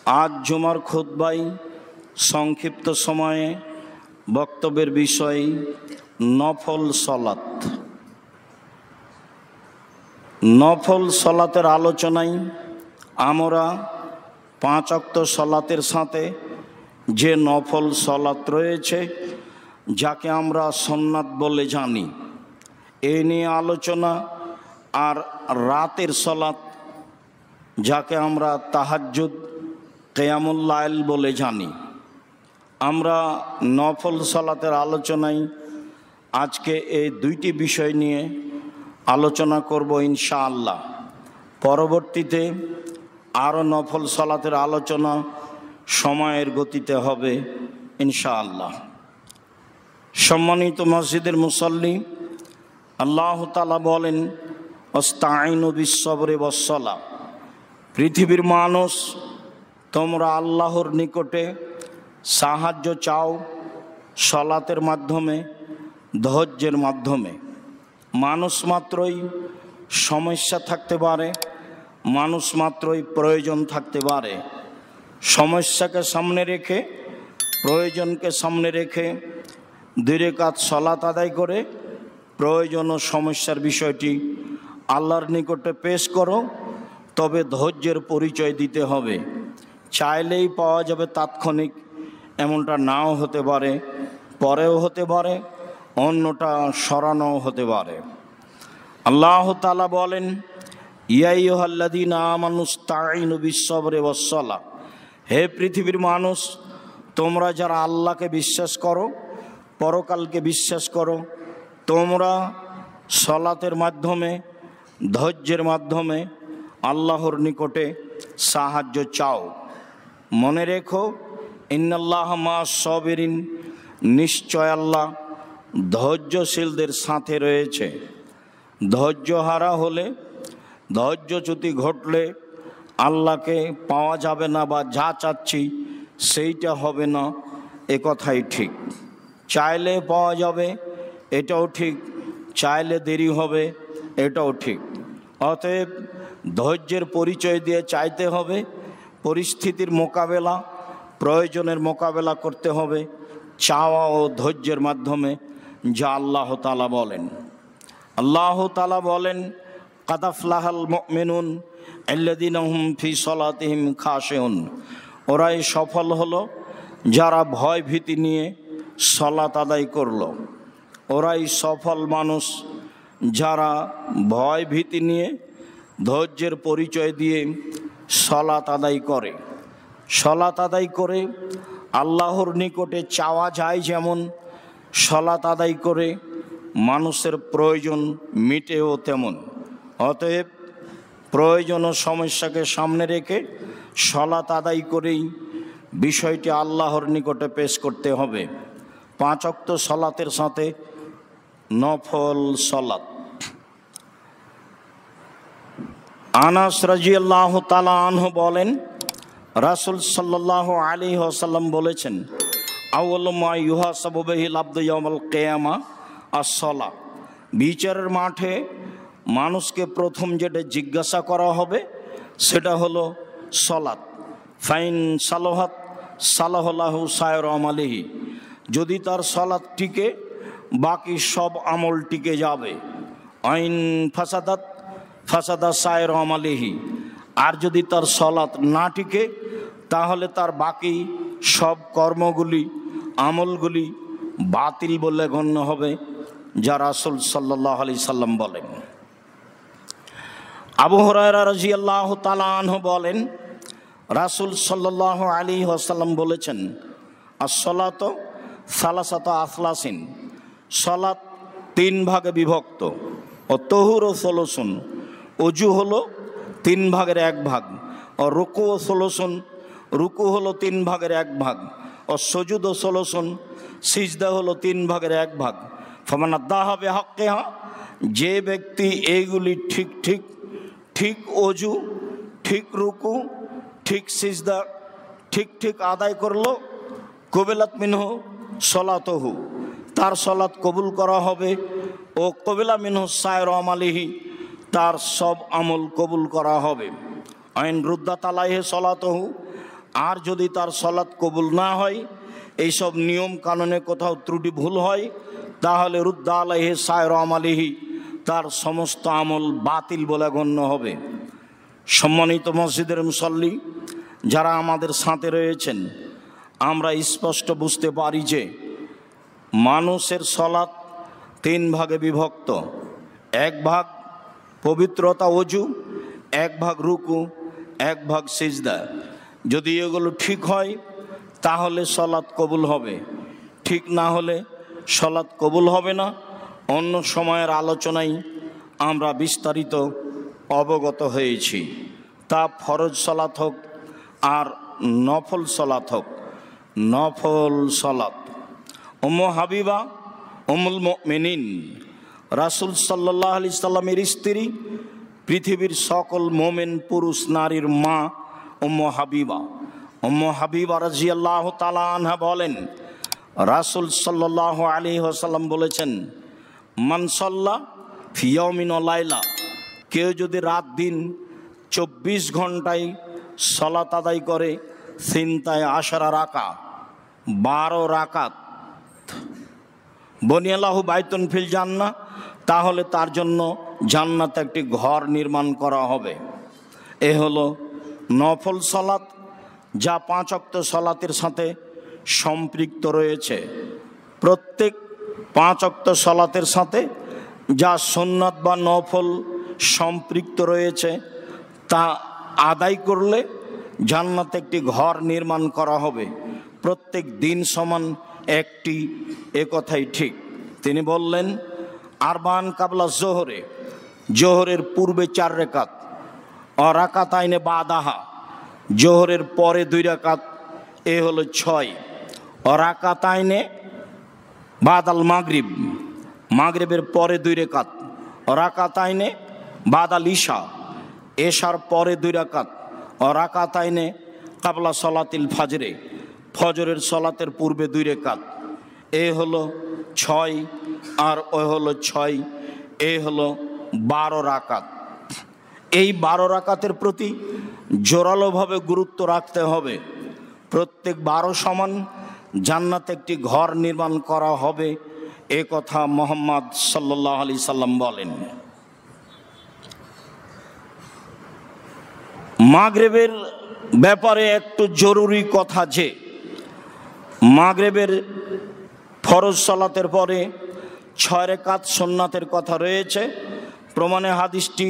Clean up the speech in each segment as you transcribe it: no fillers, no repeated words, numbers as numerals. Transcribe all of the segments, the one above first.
আজ জুমার খুতবায় সংক্ষিপ্ত সময়ে বক্তব্যের বিষয় নফল সলাত। নফল সলাতের আলোচনায় আমরা 5 ওয়াক্ত সলাতের সাথে যে নফল সলাত রয়েছে যাকে আমরা সুন্নাত বলে জানি এ নিয়ে আলোচনা, আর রাতের সলাত যাকে আমরা তাহাজ্জুদ কিয়ামুল লাইল বলে জানি। আমরা নফল সলাতের আলোচনায় আজকে এই দুইটি বিষয় নিয়ে আলোচনা করব ইনশাআল্লাহ। পরবর্তীতে আরও নফল সলাতের আলোচনা সময়ের গতিতে হবে ইনশাআল্লাহ। সম্মানিত মসজিদের মুসল্লি, আল্লাহ তাআলা বলেন আস্তাঈনু বিস-সাবরি ওয়াস-সালাহ। পৃথিবীর মানুষ, তোমরা আল্লাহর নিকটে সাহায্য চাও সলাতের মাধ্যমে, ধৈর্যের মাধ্যমে। মানুষ মাত্রই সমস্যা থাকতে পারে, মানুষ মাত্রই প্রয়োজন থাকতে পারে। সমস্যাকে সামনে রেখে, প্রয়োজনকে সামনে রেখে 2 রাকাত সলাত আদায় করে প্রয়োজন ও সমস্যার বিষয়টি আল্লাহর নিকটে পেশ করো। তবে ধৈর্যের পরিচয় দিতে হবে। চাইলেই পাওয়া যাবে তাৎক্ষণিক, এমনটা নাও হতে পারে, পরেও হতে পারে, অন্যটা সরানোও হতে পারে। আল্লাহ তাআলা বলেন ইয়া আইয়ুহাল্লাযীনা আমানুস্তাঈনু বিস-সাবরি ওয়াস-সালাহ। হে পৃথিবীর মানুষ, তোমরা যারা আল্লাহকে বিশ্বাস করো, পরকালকে বিশ্বাস করো, তোমরা সলাতের মাধ্যমে, ধৈর্যের মাধ্যমে আল্লাহর নিকটে সাহায্য চাও। মনে রেখো ইন্নাল্লাহ মা'আস-সাবিরিন, নিশ্চয় আল্লাহ ধৈর্যশীলদের সাথে রয়েছে। ধৈর্যহারা হলে, ধৈর্যচ্যুতি ঘটলে আল্লাহকে পাওয়া যাবে না, বা যা চাচ্ছি সেইটা হবে না, এ কথাই ঠিক। চাইলে পাওয়া যাবে এটাও ঠিক, চাইলে দেরি হবে এটাও ঠিক। অতএব ধৈর্যের পরিচয় দিয়ে চাইতে হবে, পরিস্থিতির মোকাবেলা, প্রয়োজনের মোকাবেলা করতে হবে চাওয়া ও ধৈর্যের মাধ্যমে, যা আল্লাহ তাআলা বলেন। আল্লাহ তাআলা বলেন কাদ আফলাহাল মুমিনুন আল্লাযীনা হুম ফি সলাতিহিম খাশিউন। ওরাই সফল হলো যারা ভয় ভীতি নিয়ে সলাত আদায় করলো। ওরাই সফল মানুষ যারা ভয় ভীতি নিয়ে, ধৈর্যের পরিচয় দিয়ে সলাত আদায় করে। সলাত আদায় করে আল্লাহর নিকটে চাওয়া যায়, যেমন সলাত আদায় করে মানুষের প্রয়োজন মিটেও তেমন। অতএব প্রয়োজন ও সমস্যাকে সামনে রেখে সলাত আদায় করেই বিষয়টি আল্লাহর নিকটে পেশ করতে হবে। 5 ওয়াক্ত সলাতের সাথে নফল সলাত। আনাস রাদিয়াল্লাহু তাআলা আনহু বলেন রাসূল সাল্লাল্লাহু আলাইহি ওয়াসাল্লাম বলেছেন আউয়ালু মা ইউহাসাবু বিহিল আবদু ইয়াউমাল কিয়ামাহ আস-সালাহ। বিচারের মাঠে মানুষকে প্রথম যেটা জিজ্ঞাসা করা হবে সেটা হলো সলাত। ফাইন সালাহাত সালাহু সায়র আমালিহি। যদি তার সলাত টিকে, বাকি সব আমল টিকে যাবে। আইন ফাসাদাত ফাসাদা সায়র আমালিহি। আর যদি তার সলাত না টিকে, তাহলে তার বাকি সব কর্মগুলি, আমলগুলি বাতিল বলে গণ্য হবে, যা রাসূল সাল্লাল্লাহু আলাইহি সাল্লাম বলেন। আবু হুরায়রা রাদিয়াল্লাহু তাআলা আনহু বলেন রাসূল সাল্লাল্লাহু আলাইহি ওয়াসাল্লাম বলেছেন আস-সালাতু সালাসাতু আফলাসিন। সলাত 3 ভাগে বিভক্ত। ও তহুর ও সলসুন, অজু হলো 3 ভাগের 1 ভাগ। ও রুকু ও সলসুন, রুকু হলো 3 ভাগের 1 ভাগ। ও সুজুদ ও সলসুন, সিজদা হলো 3 ভাগের 1 ভাগ। ফামান আদাহা বিহাক্কিহা, যে ব্যক্তি এইগুলি ঠিক ঠিক, ঠিক অজু, ঠিক রুকু, ঠিক সিজদা ঠিক ঠিক আদায় করলো, কবিলাত মিনহু সলাতহু, তার সলাত কবুল করা হবে। ও কবিলা মিনহু সায়র আমালিহি, তার সব আমল কবুল করা হবে। আইন রুদ্দাত আলাইহি সলাতহু, আর যদি তার সলাৎ কবুল না হয়, এইসব নিয়ম কানুনে কোথাও ত্রুটি ভুল হয়, তাহলে রুদ্দা আলাইহি সায়র আমালিহি, তার সমস্ত আমল বাতিল বলে গণ্য হবে। সম্মানিত মসজিদের মুসল্লি যারা আমাদের সাথে রয়েছেন, আমরা স্পষ্ট বুঝতে পারি যে মানুষের সলাৎ 3 ভাগে বিভক্ত। 1 ভাগ পবিত্রতা ওযু, 1 ভাগ রুকু, 1 ভাগ সিজদা। যদি এগুলো ঠিক হয় তাহলে সলাৎ কবুল হবে, ঠিক না হলে সলাৎ কবুল হবে না। অন্য সময়ের আলোচনায় আমরা বিস্তারিত অবগত হয়েছি। তা ফরজ সলাৎ হোক আর নফল সলাৎ হোক। নফল সলাৎ উম্মু হাবিবা উম্মুল মুমিনিন, রাসূল সাল্লাল্লাহু আলাইহি সাল্লামের স্ত্রী, পৃথিবীর সকল মোমেন পুরুষ নারীর মা উম্মু হাবিবা। উম্মু হাবিবা রাদিয়াল্লাহু তাআলা আনহা বলেন, রাসূল সাল্লাল্লাহু আলাইহি ওয়াসাল্লাম বলেছেন, মান সাল্লা ফি ইয়াউমিন ওয়া লাইলা, কেউ যদি রাত দিন 24 ঘন্টায় সালাত আদায় করে, সিনতায় আশারা রাকা, 12 রাকাত, বনিয়াল্লাহু বাইতুন ফিল জান্নাহ, তাহলে তার জন্য জান্নাতে একটি ঘর নির্মাণ করা হবে। এ হলো নফল সালাত, যা 5 ওয়াক্ত সালাতের সাথে সম্পৃক্ত রয়েছে। প্রত্যেক 5 ওয়াক্ত সালাতের সাথে যা সুন্নাত বা নফল সম্পৃক্ত রয়েছে, তা আদায় করলে জান্নাতে একটি ঘর নির্মাণ করা হবে। প্রত্যেক দিন সমান একটি, এ কথাই ঠিক। তিনি বললেন, আরবান কাবলা জোহরে, জোহরের পূর্বে 4 রাকাত, ও রাকাতাইনে বাদাহা, জোহরের পরে 2 রাকাত, এ হলো 6। ও রাকাতাইনে বাদাল মাগরিব, মাগরিবের পরে 2 রাকাত, ও রাকাতাইনে বাদাল ইশা, এশার পরে 2 রাকাত, ও রাকাতাইনে কাবলা সলাতিল ফাজরে, ফজরের সলাতের পূর্বে 2 রাকাত। এ হলো 6 আর ও হলো 6, এ হলো 12 রাকাত। এই 12 রাকাতের প্রতি জোরালোভাবে গুরুত্ব রাখতে হবে। প্রত্যেক 12 সমান জান্নাতে একটি ঘর নির্মাণ করা হবে, এ কথা মুহাম্মদ সাল্লাল্লাহু আলাইহি সাল্লাম বলেন। মাগরিবের ব্যাপারে একটু জরুরি কথা যে মাগরিবের ফরজ সালাতের পরে 6 রাকাত সুন্নাতের কথা রয়েছে। প্রমাণে হাদিসটি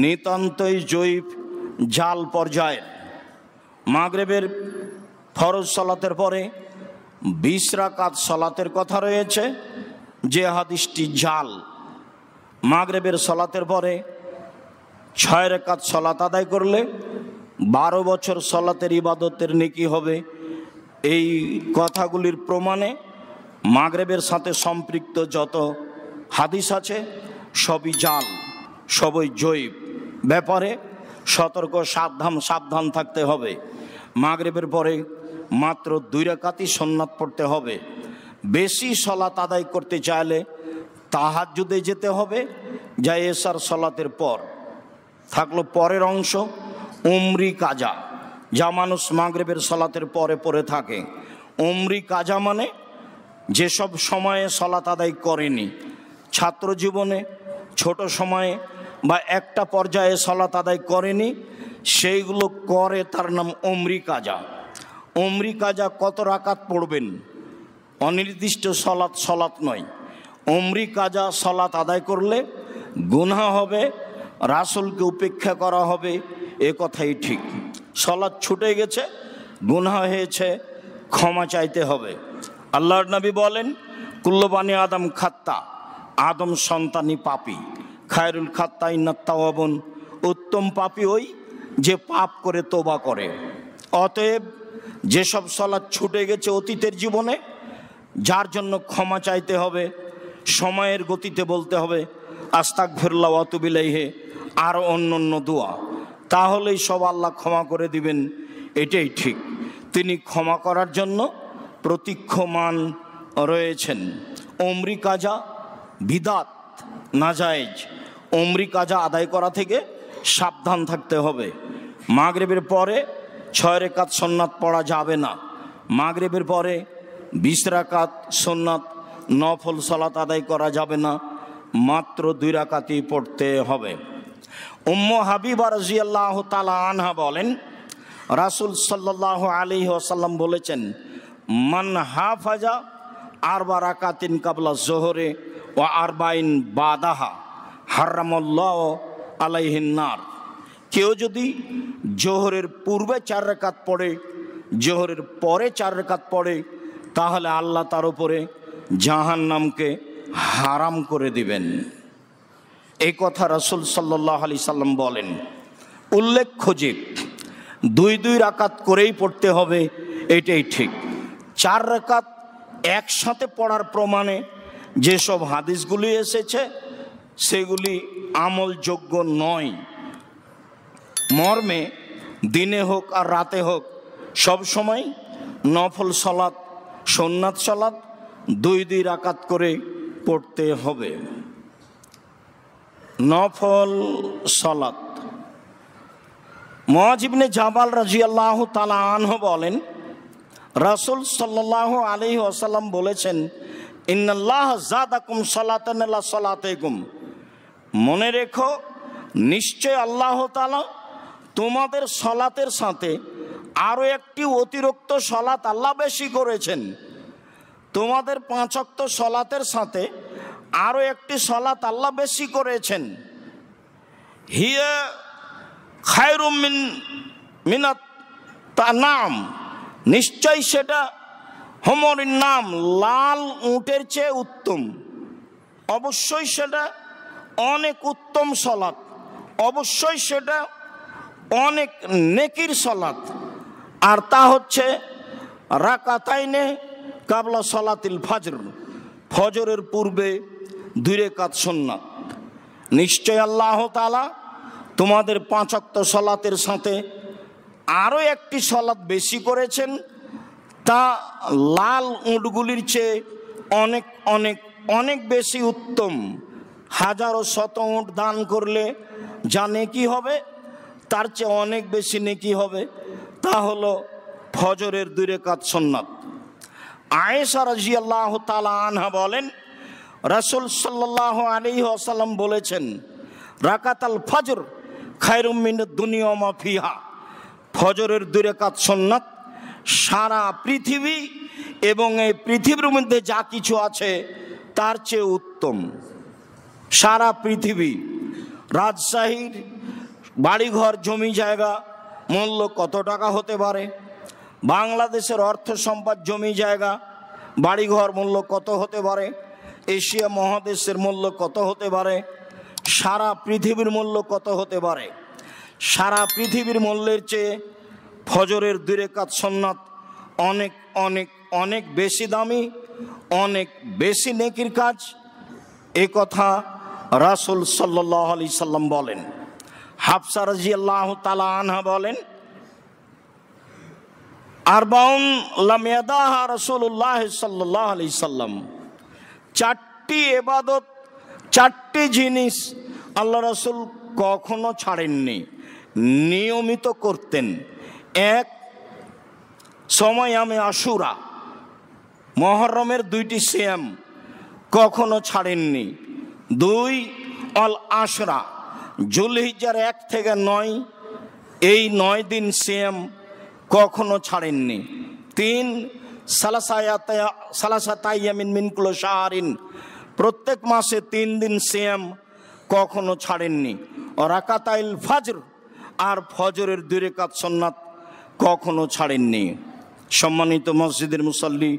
নিতান্তই জয়ীফ, জাল পর্যায়ের। মাগরিবের ফরজ সালাতের পরে 20 রাকাত সালাতের কথা রয়েছে, যে হাদিসটি জাল। মাগরিবের সালাতের পরে 6 রাকাত সালাত আদায় করলে 12 বছর সালাতের ইবাদতের নেকি হবে। এই কথাগুলির প্রমাণে মাগরিবের সাথে সম্পৃক্ত যত হাদিস আছে সবই জাল, সবই জয়ীব। ব্যাপারে সতর্ক সাবধান থাকতে হবে। মাগরিবের পরে মাত্র 2 রাকাতই সুন্নাত পড়তে হবে। বেশি সালাত আদায় করতে চাইলে তাহাজ্জুদে যেতে হবে, যা এশার সালাতের পর। থাকলো পরের অংশ, উমরি কাজা, যা মানুষ মাগরিবের সালাতের পরে পড়ে থাকে। উমরি কাজা মানে যেসব সময়ে সালাত আদায় করেনি, ছাত্র জীবনে ছোট সময়ে বা একটা পর্যায়ে সালাত আদায় করেনি, সেইগুলো করে, তার নাম উমরি কাজা। উমরি কাজা কত রাকাত পড়বেন, অনির্দিষ্ট সালাত নয়। উমরি কাজা সালাত আদায় করলে গুনাহ হবে, রাসূলকে উপেক্ষা করা হবে, এ কথাই ঠিক। সালাত ছুটে গেছে, গুনাহ হয়েছে, ক্ষমা চাইতে হবে। আল্লাহর নবী বলেন, কুল্লু বানি আদম খাত্তা, আদম সন্তানই পাপী। খায়রুল খাত্তা ইন্নাত তাওয়াবুন, উত্তম পাপী ওই যে পাপ করে তওবা করে। অতএব যেসব সালাত ছুটে গেছে অতীতের জীবনে, যার জন্য ক্ষমা চাইতে হবে, সময়ের গতিতে বলতে হবে আস্তাগফিরুল্লাহ ওয়া আতুবু ইলাইহি, আর অন্য দোয়া, তাহলেই সব আল্লাহ ক্ষমা করে দিবেন। এটাই ঠিক। তিনি ক্ষমা করার জন্য প্রতীক্ষমান রয়েছেন। উমরি কাজা বিদাত, নাজায়েজ। উমরি কাজা আদায় করা থেকে সাবধান থাকতে হবে। মাগরিবের পরে 6 রাকাত সুন্নাত পড়া যাবে না। মাগরিবের পরে 20 রাকাত সুন্নাত নফল সালাত আদায় করা যাবে না, মাত্র 2 রাকাতই পড়তে হবে। উম্মু হাবিবা রাদিয়াল্লাহু তাআলা আনহা বলেন, রাসূল সাল্লাল্লাহু আলাইহি ওয়াসাল্লাম বলেছেন, মান হাফাজা 4 রাকাতিন কাবলা যোহরে ওয়া 40 বাদাহা হারামাল্লাহু আলাইহিন নার। কেউ যদি জোহরের পূর্বে 4 রাকাত পড়ে, জোহরের পরে 4 রাকাত পড়ে, তাহলে আল্লাহ তার উপরে জাহান্নামকে হারাম করে দিবেন। এই কথা রাসূল সাল্লাল্লাহু আলাইহি সাল্লাম বলেন। উল্লেখ্য যে 2 রাকাত করেই পড়তে হবে, এটাই ঠিক। 4 রাকাত একসাথে পড়ার প্রমাণে যেসব হাদিসগুলি এসেছে সেগুলি আমলযোগ্য নয়। মর্মে দিনে হোক আর রাতে হোক সব সময় নফল সালাত সুন্নাত সালাত 2 রাকাত করে পড়তে হবে। নফল সালাত। মুআয ইবনে জাবাল রাদিয়াল্লাহু তাআলা আনহু বলেন, রাসূল সাল্লাল্লাহু আলাইহি ওয়াসাল্লাম বলেছেন, ইন্নাল্লাহ যাদাকুম সালাতান লা সালাতাকুম। মনে রেখো, নিশ্চয় আল্লাহ তাআলা তোমাদের সালাতের সাথে আরো একটি অতিরিক্ত সালাত আল্লাহ বেশি করেছেন। তোমাদের 5 ওয়াক্ত সালাতের সাথে আরো একটি সালাত আল্লাহ বেশি করেছেন। হিয়া খায়রুম মিনাত তানাম। নিশ্চয় সেটা হোমরের নাম, লাল উটের চেয়ে উত্তম। অবশ্যই সেটা অনেক উত্তম সালাত, অবশ্যই সেটা অনেক নেকির সালাত। আর তা হচ্ছে রাকাতাইনে কাবলা সালাতিল ফজর, ফজরের পূর্বে 2 রাকাত সুন্নাত। নিশ্চয় আল্লাহ তাআলা তোমাদের 5 ওয়াক্ত সালাতের সাথে আরো একটি সালাত বেশি করেছেন, তা লাল উটগুলির চেয়ে অনেক অনেক অনেক বেশি উত্তম। হাজারো শত উট দান করলে যা নেকি হবে তার চেয়ে অনেক বেশি নেকি হবে। তা হলো ফজরের 2 রাকাত সুন্নাত। আয়েশা রাদিয়াল্লাহু তাআলা আনহা বলেন, রাসূল সাল্লাল্লাহু আলাইহি ওয়াসাল্লাম বলেছেন, রাকাতাল ফজর খায়রুম মিনাদ দুনিয়া ওয়া মা ফিহা। ফজরের 2 রাকাত সুন্নাত সারা পৃথিবী এবং এই পৃথিবীর মধ্যে যা কিছু আছে তার চেয়ে উত্তম। সারা পৃথিবী, রাজশাহীর বাড়িঘর জমি জায়গা মূল্য কত টাকা হতে পারে? বাংলাদেশের অর্থ সম্পদ জমি জায়গা বাড়িঘর মূল্য কত হতে পারে? এশিয়া মহাদেশের মূল্য কত হতে পারে? সারা পৃথিবীর মূল্য কত হতে পারে? সারা পৃথিবীর মূল্যের চেয়ে ফজরের 2 রাকাত সুন্নাত অনেক অনেক অনেক বেশি দামি, অনেক বেশি নেকির কাজ। এই কথা রাসূল সাল্লাল্লাহু আলাইহি সাল্লাম বলেন। হাফসা রাদিয়াল্লাহু তাআলা আনহা বলেন, আরবাউন লাম ইয়াদাহা রাসূলুল্লাহ সাল্লাল্লাহু আলাইহি সাল্লাম। 4টি ইবাদত, 4টি জিনিস আল্লাহ রাসূল কখনো ছাড়েননি, নিয়মিত করতেন। 1, সময়মে আশুরা, মুহররমের 2টি সিয়াম কখনো ছাড়েননি। 2, আল আশরা, যুলহিজ্জার 1 থেকে 9, এই 9 দিন সিয়াম কখনো ছাড়েননি। 3, সালাসাতাইয়ামিন মিন কুল্লি শাহরিন, প্রত্যেক মাসে 3 দিন সিয়াম কখনো ছাড়েননি। রাকাতাইল ফজর, আর ফজরের 2 রাকাত সুন্নাত কখনো ছাড়েননি। সম্মানিত মসজিদের মুসল্লি,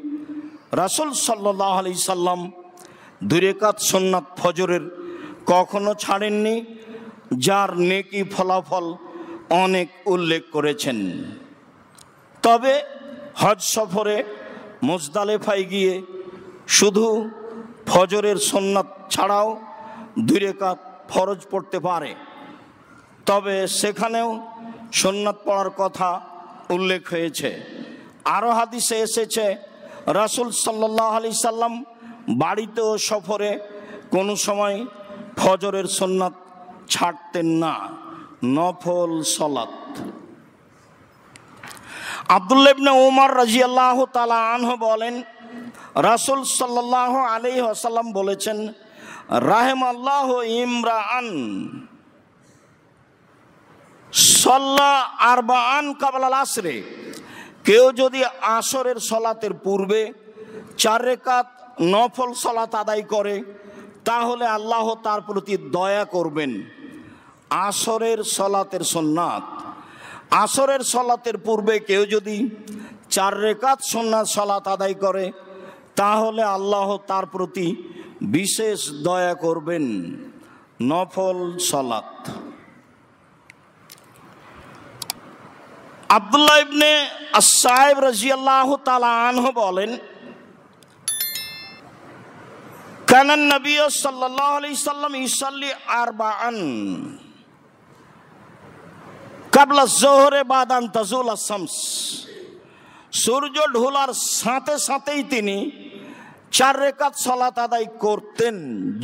রাসূল সাল্লাল্লাহু আলাইহি সাল্লাম 2 রাকাত সুন্নাত ফজরের কখনো ছাড়েননি, যার নেকি ফলাফল অনেক উল্লেখ করেছেন। তবে হজ সফরে মুজদালিফায় গিয়ে শুধু ফজরের সুন্নাত ছাড়াও 2 রাকাত ফরজ পড়তে পারে। তবে সেখানেও সুন্নাত পড়ার কথা উল্লেখ হয়েছে। আরও হাদিসে এসেছে, রাসূল সাল্লাল্লাহু আলাইহি সাল্লাম বাড়িতে ও সফরে কোনো সময় ফজরের সুন্নাত ছাড়তেন না। নফল সালাত। আব্দুল্লাহ ইবনে উমর রাদিয়াল্লাহু তাআলা আনহু বলেন, রাসূল সাল্লাল্লাহু আলাইহি ওয়াসাল্লাম বলেছেন, রাহিমাল্লাহু ইমরাআন সাল্লা আরবাআন ক্বাবলাল আসরে, কেউ যদি আসরের সালাতের পূর্বে 4 রাকাত নফল সালাত আদায় করে তাহলে আল্লাহ তার প্রতি দয়া করবেন। আসরের সালাতের সুন্নাত, আসরের সালাতের পূর্বে কেউ যদি 4 রাকাত সুন্নাত সালাত আদায় করে তাহলে আল্লাহ তার প্রতি বিশেষ দয়া করবেন। নফল সালাত। আব্দুল্লাহ ইবনে আস-সাইব রাদিয়াল্লাহু তাআলা আনহু বলেন, কানান নবী সাল্লাল্লাহু আলাইহি সাল্লাম ইসাল্লি আরবাআন ক্বাবলা যোহরে বাদান তাজুল আশ-শামস, সূর্য ঢোলার সাথে সাথেই তিনি 4 রাকাত সালাত আদায় করতেন।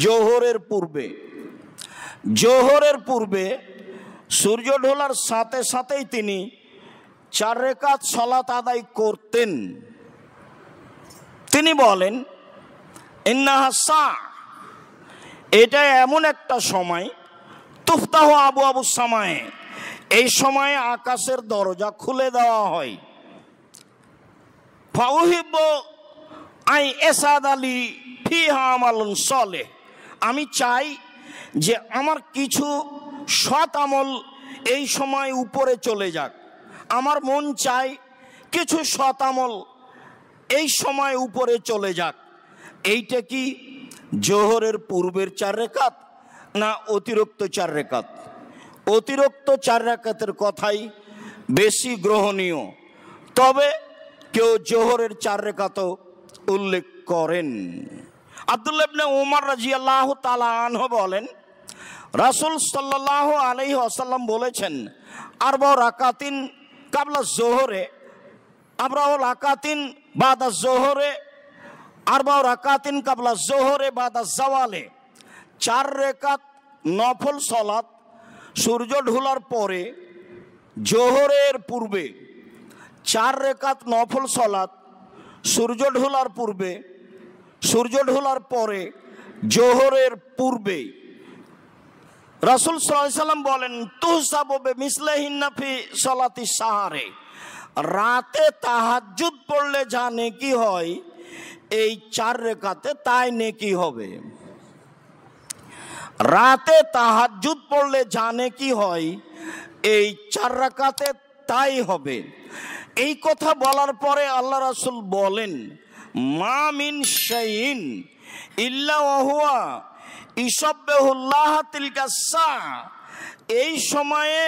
জোহরের পূর্বে, জোহরের পূর্বে সূর্য ঢোলার সাথে সাথেই তিনি 4 রাকাত সালাত আদায় করতেন। তিনি বলেন, ইন্নাহা সা, এটা এমন একটা সময়, তুফতাহু আবু আবু সামায়ে, এই সময়ে আকাশের দরজা খুলে দেওয়া হয়। ফাউহিব্বু আই এসাদ আলী ফিহা আমালুন সালেহ, আমি চাই যে আমার কিছু সৎ আমল এই সময় উপরে চলে যাক। আমার মন চাই কিছু সৎ আমল এই সময় উপরে চলে যাক। এইটা কি জোহরের পূর্বের 4 রাকাত না অতিরিক্ত 4 রাকাত? অতিরিক্ত 4 রাকাতের কথাই বেশি গ্রহণীয়, তবে কেউ জোহরের 4 রাকাতও উল্লেখ করেন। আব্দুল্লাহ ইবনে উমর রাদিয়াল্লাহু তাআলা আনহু বলেন, রাসূল সাল্লাল্লাহু আলাইহি ওয়াসাল্লাম বলেছেন, আরবা রাকাতিন ক্বাবলা যোহরে, আরবা রাকাতিন বাদা যোহরে, আরবা রাকাতিন ক্বাবলা যোহরে বাদা জাওয়ালে, 4 রাকাত নফল সালাত সূর্য ঢোলার পরে, জোহরের পূর্বে 4 রাকাত নফল সালাত সূর্য ঢোলার পূর্বে, সূর্য ঢোলার পরে, জোহরের পূর্বে। রাসূল সাল্লাল্লাহু আলাইহি ওয়াসাল্লাম বলেন, তুহসাবু বিমিসলিহিন্না ফি সালাতি সাহারে, রাতে তাহাজ্জুদ পড়লে যা নেকি হয় এই 4 রাকাতে তাই নেকি হবে। রাতে তাহাজ্জুদ পড়লে যা নেকি হয় এই 4 রাকাতে তাই হবে। এই কথা বলার পরে আল্লাহ রাসূল বলেন, মা মিন শাইইন ইল্লা ওয়া হুয়া ইসাব্বিহুল্লাহ তিলকা সা, এই সময়ে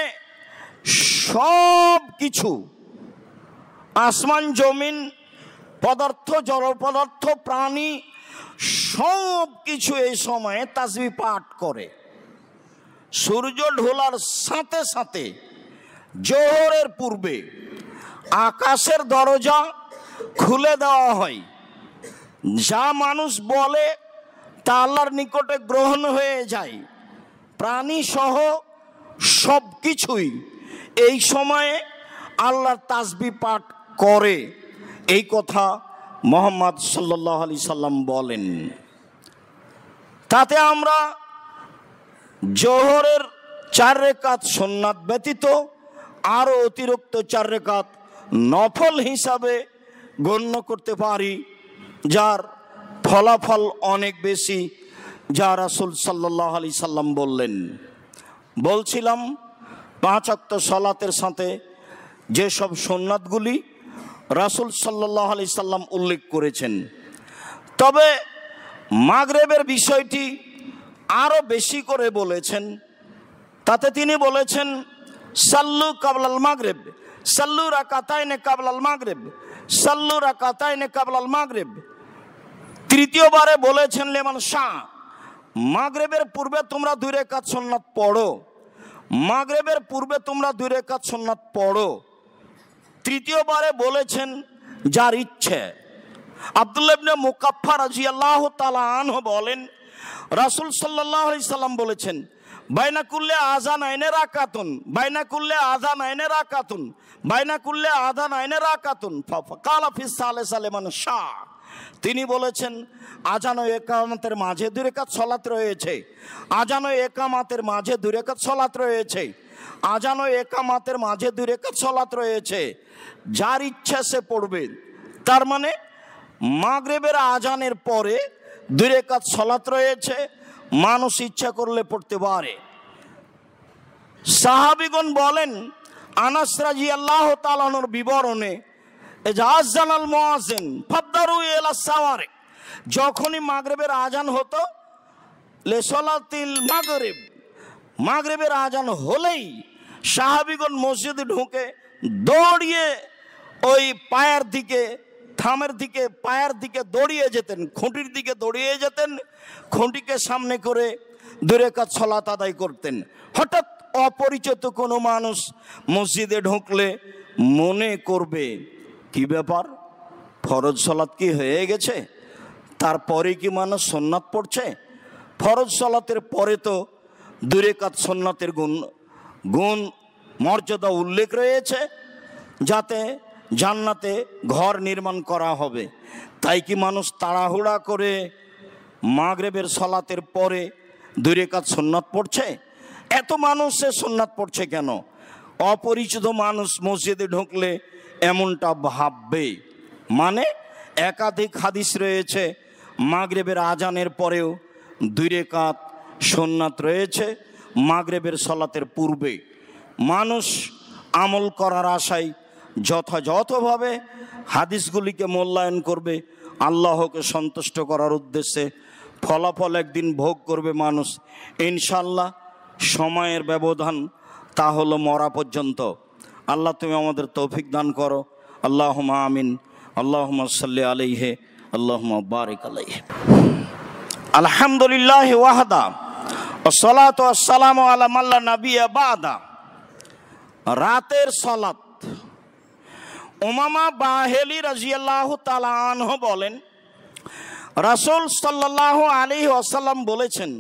সব কিছু, আসমান জমিন, পদার্থ, জড় পদার্থ, প্রাণী, সব কিছু এই সময়ে তাসবিহ পাঠ করে। সূর্য ঢোলার সাথে সাথে জোহরের পূর্বে আকাশের দরজা খুলে দেওয়া হয়। যা মানুষ বলে তা আল্লাহর নিকটে গ্রহণ হয়ে যায়। প্রাণী সহ সব কিছুই এই সময়ে আল্লাহর তাসবিহ পাঠ করে। এই কথা মুহাম্মদ সাল্লাল্লাহু আলাইহি সাল্লাম বলেন। তাতে আমরা জোহরের 4 রাকাত সুন্নাত ব্যতীত আরও অতিরিক্ত 4 রাকাত নফল হিসাবে গণ্য করতে পারি, যার ফলাফল অনেক বেশি, যা রাসূল সাল্লাল্লাহু আলাইহি সাল্লাম বললেন। বলছিলাম 5 ওয়াক্ত সালাতের সাথে যেসব সুন্নাতগুলি রাসূল সাল্লাল্লাহু আলাইহি সাল্লাম উল্লেখ করেছেন, তবে মাগরিবের বিষয়টি আরও বেশি করে বলেছেন। তাতে তিনি বলেছেন, সাল্লু কাবলাল মাগরিব, সাল্লু রাকাতাইনে কাবলাল মাগরিব, সাল্লু রাকাতাইনে কাবলাল মাগরিব। তৃতীয়বারে বলেছেন, লেমান শাহ, মাগরিবের পূর্বে তোমরা 2 রাকাত সুন্নাত পড়ো, মাগরিবের পূর্বে তোমরা 2 রাকাত সুন্নাত পড়ো। তৃতীয়বারে বলেছেন, যার ইচ্ছে। আব্দুল্লাহ ইবনে মুকাফফা রাদিয়াল্লাহু তাআলা আনহু বলেন, রাসূল সাল্লাল্লাহু আলাইহি সাল্লাম বলেছেন, বাইনা কুল্লে আজান আইনে রাকাতুন, বাইনা কুল্লে আজান আইনে রাকাতুন, বাইনা কুল্লে আজান আইনে রাকাতুন কালা ফিস সালে মানে শাহ। তিনি বলেছেন আজান ও একামতের মাঝে 2 রাকাত সালাত রয়েছে, আজান ও একামতের মাঝে 2 রাকাত সালাত রয়েছে, আজান ও একামতের মাঝে 2 রাকাত সালাত রয়েছে, যার ইচ্ছা সে পড়বে। তার মানে মাগরিবের আজানের পরে 2 রাকাত সালাত রয়েছে, মানুষ ইচ্ছা করলে পড়তে পারে। সাহাবীগণ বলেন আনাস রাদিয়াল্লাহু তাআলা আনহুর বিবরণে আযানাল মুয়াজ্জিন ফাদদারু ইলা সাওয়ারিক, যখনই মাগরিবের আজান হতো লিসালাতিল মাগরিব, মাগরিবের আজান হলেই সাহাবীগণ মসজিদে ঢুকে দৌড়িয়ে ওই পায়ের দিকে, থামের দিকে, পায়ের দিকে দৌড়িয়ে যেতেন, খুঁটির দিকে দৌড়িয়ে যেতেন, খুঁটিকে সামনে করে 2 রাকাত সালাত আদায় করতেন। হঠাৎ অপরিচিত কোনো মানুষ মসজিদে ঢুকলে মনে করবে কি ব্যাপার, ফরজ সালাত কি হয়ে গেছে, তারপরে কি মানুষ সুন্নাত পড়ছে? ফরজ সালাতের পরে তো 2 রাকাত সুন্নাতের গুণ মর্যাদা উল্লেখ রয়েছে, যাতে জান্নাতে ঘর নির্মাণ করা হবে। তাই কি মানুষ তাড়াহুড়া করে মাগরিবের সালাতের পরে 2 রাকাত সুন্নাত পড়ছে? এত মানুষ সে সুন্নাত পড়ছে কেন? অপরিচিত মানুষ মসজিদে ঢুকলে এমনটা ভাববে। মানে একাধিক হাদিস রয়েছে মাগরিবের আজানের পরেও 2 রাকাত সুন্নাত রয়েছে মাগরিবের সালাতের পূর্বে। মানুষ আমল করার আশায় যথাযথভাবে হাদিসগুলিকে মূল্যায়ন করবে, আল্লাহকে সন্তুষ্ট করার উদ্দেশ্যে ফলাফল একদিন ভোগ করবে মানুষ ইনশাল্লাহ। সময়ের ব্যবধান তা হলো মরা পর্যন্ত। আল্লাহ তুমি আমাদের তৌফিক দান করো। আল্লাহুম্মা আমিন। আল্লাহুম্মা সাল্লি আলাইহি আল্লাহুম্মা বারিক আলাইহি। আলহামদুলিল্লাহি ওয়াহদা ওয়াসসালাতু ওয়াসসালামু আলা মান লা নাবিয়্যা বাদা। রাতের সালাত। উমামা বাহেলি রাদিয়াল্লাহু তাআলা আনহু বলেন রাসূল সাল্লাল্লাহু আলাইহি ওয়াসাল্লাম বলেছেন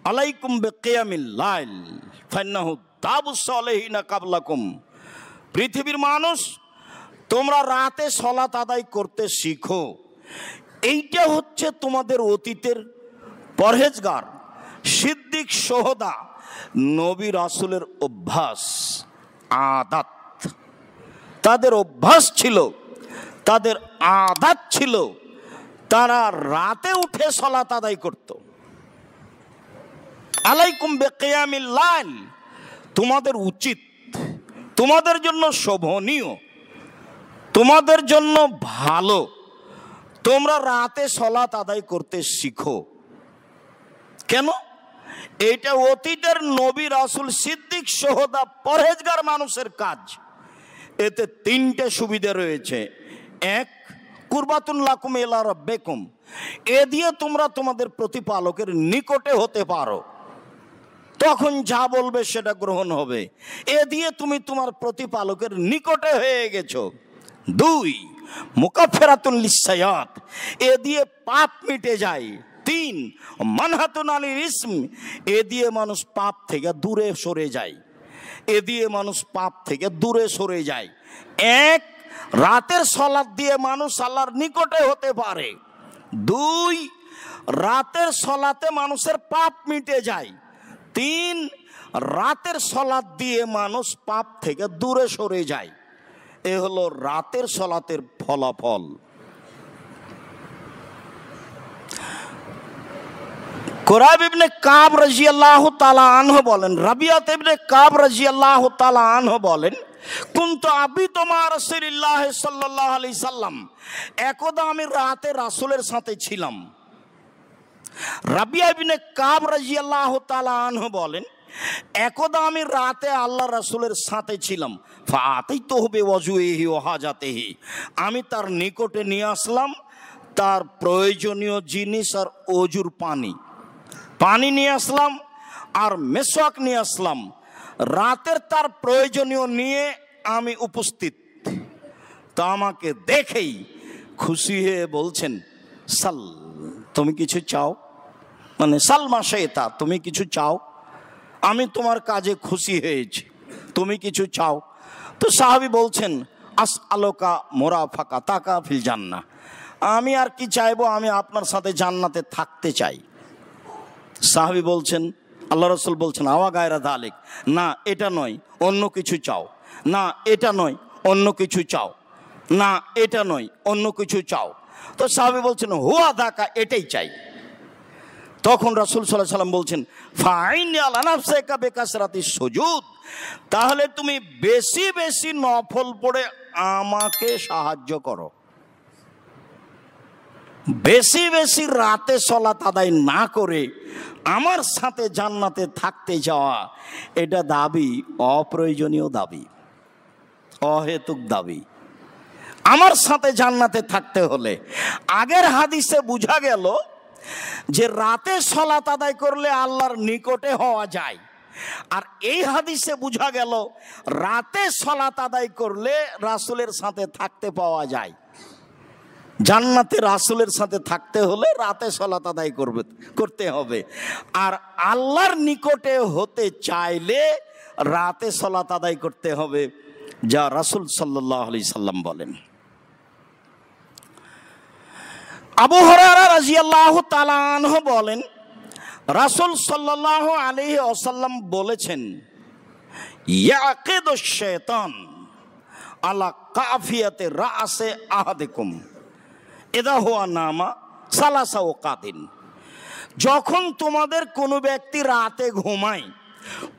আলাইকুম বিকিয়ামিল লাইল ফাইন্নাহু দাবুস সালিহিনা কাবলাকুম। পৃথিবীর মানুষ তোমরা রাতে সালাত আদায় করতে শিখো, এইটা হচ্ছে তোমাদের অতীতের পরহেজগার সিদ্দিক সোহদা নবী রাসূলের অভ্যাস আদাত। তাদের অভ্যাস ছিল, তাদের আদাত ছিল, তারা রাতে উঠে সালাত আদায় করত। আলাইকুম বিকিয়ামিল লাইল, তোমাদের উচিত, তোমাদের জন্য শোভনীয়, তোমাদের জন্য ভালো, তোমরা রাতে সালাত আদায় করতে শিখো। কেন? এটা অতীতের নবী রাসূল সিদ্দিক সোহদা পরহেজগার মানুষের কাজ। এতে 3টে সুবিধা রয়েছে। 1, কুরবাতুন লাকুম ইলা রাব্বিকুম, এ দিয়ে তোমরা তোমাদের প্রতিপালকের নিকটে হতে পারো, তখন যা বলবে সেটা গ্রহণ হবে। এ দিয়ে তুমি তোমার প্রতিপালকের নিকটে হয়ে গেছো। 2, মুকাফফিরাতুন লিসসায়াত, এ দিয়ে পাপ মিটে যায়। 3, মানহাতুন আনিল ইসম, এ দিয়ে মানুষ পাপ থেকে দূরে সরে যায়, এ দিয়ে মানুষ পাপ থেকে দূরে সরে যায়। 1, রাতের সালাত দিয়ে মানুষ আল্লাহর নিকটে হতে পারে। 2, রাতের সালাতে মানুষের পাপ মিটে যায়। 3, রাতের সালাত দিয়ে মানুষ পাপ থেকে দূরে সরে যায়। এ হলো রাতের সালাতের ফলাফল। কুরাইব ইবনে কাব রাদিয়াল্লাহু তাআলা আনহু বলেন, রাবিয়া ইবনে কাব রাদিয়াল্লাহু তাআলা আনহু বলেন, কুনতু আবিতু মা রাসূলিল্লাহ সাল্লাল্লাহু আলাইহি সাল্লাম, একদা আমি রাতে রাসূলের সাথে ছিলাম। রাবিয়া ইবনে কাব রাদিয়াল্লাহু তাআলা আনহু বলেন, একদা আমি রাতে আল্লাহ রাসূলের সাথে ছিলাম। ফাআতাইতুহু বিওয়াজুহি ওয়া হাজাতিহি, আমি তার নিকটে নিয়ে আসলাম তার প্রয়োজনীয় জিনিস আর ওযুর পানি নিয়ে আসলাম আর মেসওয়াক নিয়ে আসলাম। রাতের তার প্রয়োজনীয় নিয়ে আমি উপস্থিত। তা আমাকে দেখেই খুশি হয়ে বলছেন, সাল, তুমি কিছু চাও? মানে সালমা শেতা, তুমি কিছু চাও? আমি তোমার কাজে খুশি হয়েছি, তুমি কিছু চাও। তো সাহাবী বলছেন, আস আলোকা মোরাফাকা তাকা ফিল জান্নাহ, আমি আর কি চাইবো, আমি আপনার সাথে জান্নাতে থাকতে চাই। সাহাবী বলছেন, আল্লাহ রাসূল বলছেন, আওয়া গায়রা যালিক, না এটা নয় অন্য কিছু চাও, না এটা নয় অন্য কিছু চাও, না এটা নয় অন্য কিছু চাও। তো সাহাবী বলছেন, হুয়া দাকা, এটাই চাই। তখন রাসূল সাল্লাল্লাহু আলাইহি সাল্লাম বলছেন, ফাইনি আলা নাফসিকা বিকাসরাতিস সুজুদ, তাহলে তুমি বেশি বেশি নফল পড়ে আমাকে সাহায্য করো। বেশি বেশি রাতে সালাত আদায় না করে আমার সাথে জান্নাতে থাকতে যাওয়া, এটা দাবি অপ্রয়োজনীয় দাবি, অহেতুক দাবি। আমার সাথে জান্নাতে থাকতে হলে আগের হাদিসে বোঝা গেল যে রাতে সালাত আদায় করলে আল্লাহর নিকটে হওয়া যায়, আর এই হাদিসে বোঝা গেল রাতে সালাত আদায় করলে রাসূলের সাথে থাকতে পাওয়া যায়। জান্নাতে রাসূলের সাথে থাকতে হলে রাতে সালাত আদায় করতে হবে, আর আল্লাহর নিকটে হতে চাইলে রাতে সালাত আদায় করতে হবে, যা রাসূল সাল্লাল্লাহু আলাইহি সাল্লাম বলেন। আবু হুরায়রা রাদিয়াল্লাহু তাআলা আনহু বলেন, রাসূল সাল্লাল্লাহু আলাইহি ওয়াসাল্লাম বলেছেন, ইয়াকিদুশ শাইতান আলা কাফিয়াতে রাসে আহাদিকুম ইদা হুয়া নামা সালাসা ওয়াকাতিন, যখন তোমাদের কোনো ব্যক্তি রাতে ঘুমায়,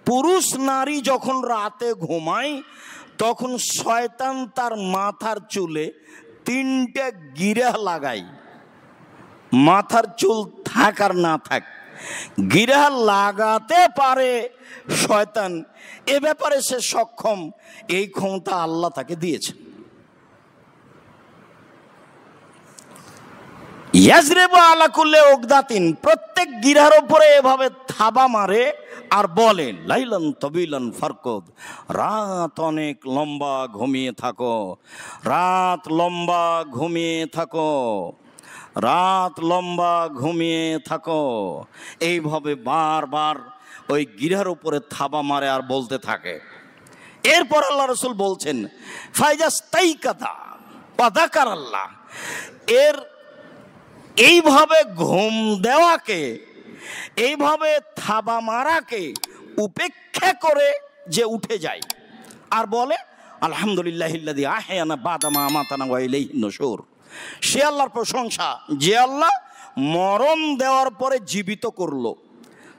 পুরুষ নারী যখন রাতে ঘুমায়, তখন শয়তান তার মাথার চুলে 3টে গিরা লাগায়। মাথার চুল থাক আর না থাক, গিরা লাগাতে পারে শয়তান, এ ব্যাপারে সে সক্ষম, এই ক্ষমতা আল্লাহ তাকে দিয়েছেন। ইয়াজরিবু আলা কুল্লি উকদাতিন, প্রত্যেক গিরার উপরে এভাবে থাবা মারে আর বলে, লাইলান তাবিলান ফারকুদ, রাত অনেক লম্বা ঘুমিয়ে থাকো, রাত লম্বা ঘুমিয়ে থাকো, রাত লম্বা ঘুমিয়ে থাকো। এইভাবে বারবার ওই গিরার উপরে থাবা মারে আর বলতে থাকে। এরপর আল্লাহ রাসূল বলছেন, ফাইজাস্তাইকাদা ওয়া যাকারাল্লাহ, এর এইভাবে ঘুম দেওয়াকে, এইভাবে থাবা মারাকে উপেক্ষা করে যে উঠে যায় আর বলে, আলহামদুলিল্লাহিল্লাযী আহয়ানা বাদা মা আমাতানা ওয়া ইলাইহিন নুশুর, সে আল্লাহর প্রশংসা যে আল্লাহ মরণ দেওয়ার পরে জীবিত করলো,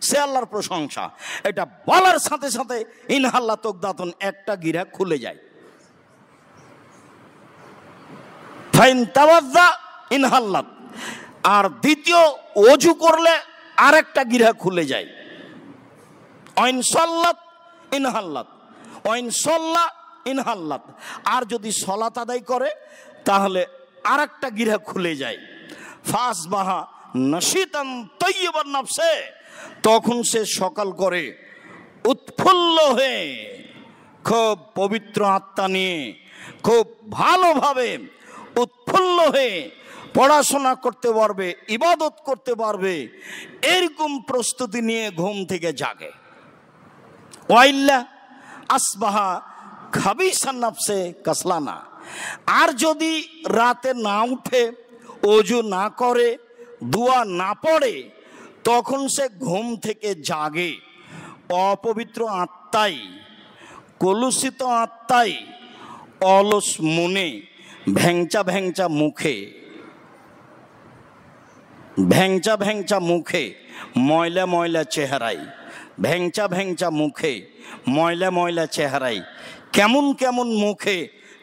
সে আল্লাহর প্রশংসা। এটা বলার সাথে সাথে ইনহাল্লাত উকদাতুন, একটা গিরা খুলে যায়। ফাইন তাওয়াজ্জা ইনহাল্লাত, আর দ্বিতীয় ওযু করলে আরেকটা গিরা খুলে যায়। ওয়াইন সাল্লাত ইনহাল্লাত, ওয়াইন সাল্লা ইনহাল্লাত, আর যদি সালাত আদায় করে তাহলে আরেকটা গিরা খুলে যায়। ফাসবাহা নাশিতান তাইয়্যিবান নাফসে, তখন সে সকাল করে উৎফুল্ল হয়ে, খুব পবিত্র আত্মা নিয়ে, খুব ভালোভাবে উৎফুল্ল হয়ে পড়াশোনা করতে পারবে, ইবাদত করতে পারবে, এরকম প্রস্তুতি নিয়ে ঘুম থেকে জাগে। ওয়াইল্লা আসবাহা খাবিসান নাফসে কাসলানা, আর যদি রাতে না উঠে, ওযু না করে, দোয়া না পড়ে, তখন সে ঘুম থেকে জাগে অপবিত্র আত্মায়, কলুষিত আত্মায়, অলস মনে, ভ্যাংচা ভ্যাংচা মুখে, ভ্যাংচা ভ্যাংচা মুখে, ময়লা ময়লা চেহারায়, ভ্যাংচা ভ্যাংচা মুখে, ময়লা ময়লা চেহারায়, কেমন কেমন মুখে,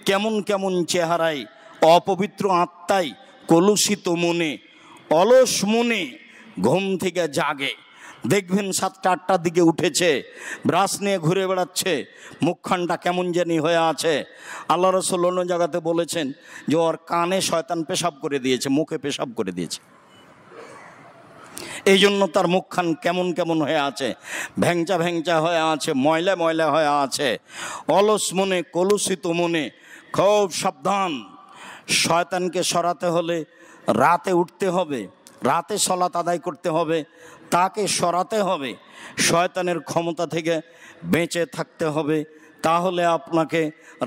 কেমন কেমন চেহারায়, অপবিত্র আত্মায়, কলুষিত মনে, অলস মনে ঘুম থেকে জাগে। দেখবেন 7টা-8টার দিকে উঠেছে, ব্রাশ নিয়ে ঘুরে বেড়াচ্ছে, মুখখানটা কেমন জানি হয়ে আছে। আল্লাহ রাসূল অন্য জায়গাতে বলেছেন যে ওর কানে শয়তান পেশাব করে দিয়েছে, মুখে পেশাব করে দিয়েছে, এই জন্য তার মুখখান কেমন কেমন হয়ে আছে, ভ্যাংচা ভ্যাংচা হয়ে আছে, ময়লা ময়লা হয়ে আছে, অলস মনে, কলুষিত মনে। খুব সাবধান, শয়তানকে সরাতে হলে রাতে উঠতে হবে, রাতে সালাত আদায় করতে হবে, তাকে সরাতে হবে, শয়তানের ক্ষমতা থেকে বেঁচে থাকতে হবে। তাহলে আপনাকে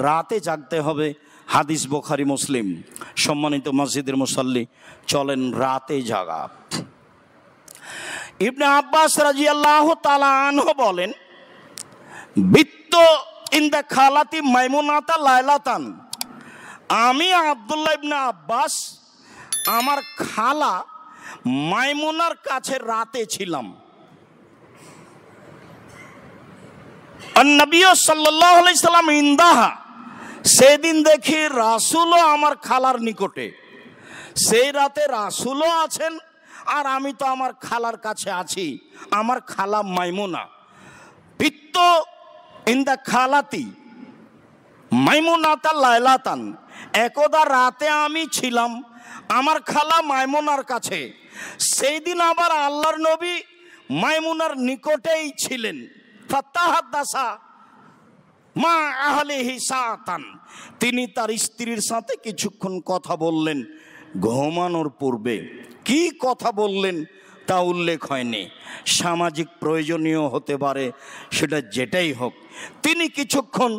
রাতে জাগতে হবে। হাদিস বুখারী মুসলিম। সম্মানিত মসজিদের মুসল্লি, চলেন রাতে জাগা। ইবনে আব্বাস রাদিয়াল্লাহু তাআলা আনহু বলেন, বিত্ত ইনদা খালাতি মাইমুনাতা লাইলাতান, আমি আব্দুল্লাহ ইবনে আব্বাস আমার খালা মাইমুনার কাছে রাতে ছিলাম। নবী সাল্লাল্লাহু আলাইহি সাল্লাম ইনদাহা, সেদিন দেখি রাসূলও আমার খালার নিকটে। সেই রাতে রাসূলও আছেন আর আমি তো আমার খালার কাছে আছি, আমার খালা মাইমুনা। বিত্ত ইনদা খালাতি মাইমুনাতা লাইলাতান, একদা রাতে আমি ছিলাম আমার খালা মাইমুনার কাছে। সেই দিন আবার আল্লাহর নবী মাইমুনার নিকটেই ছিলেন। ফাতাহাদ্দাসা মা আহলিহি সাতান, তিনি তার স্ত্রীর সাথে কিছুক্ষণ কথা বললেন ঘুমানোর পূর্বে। কি কথা বললেন তা উল্লেখ হয়নি, সামাজিক প্রয়োজনীয় হতে পারে, সেটা যেটাই হোক। তিনি কিছুক্ষণ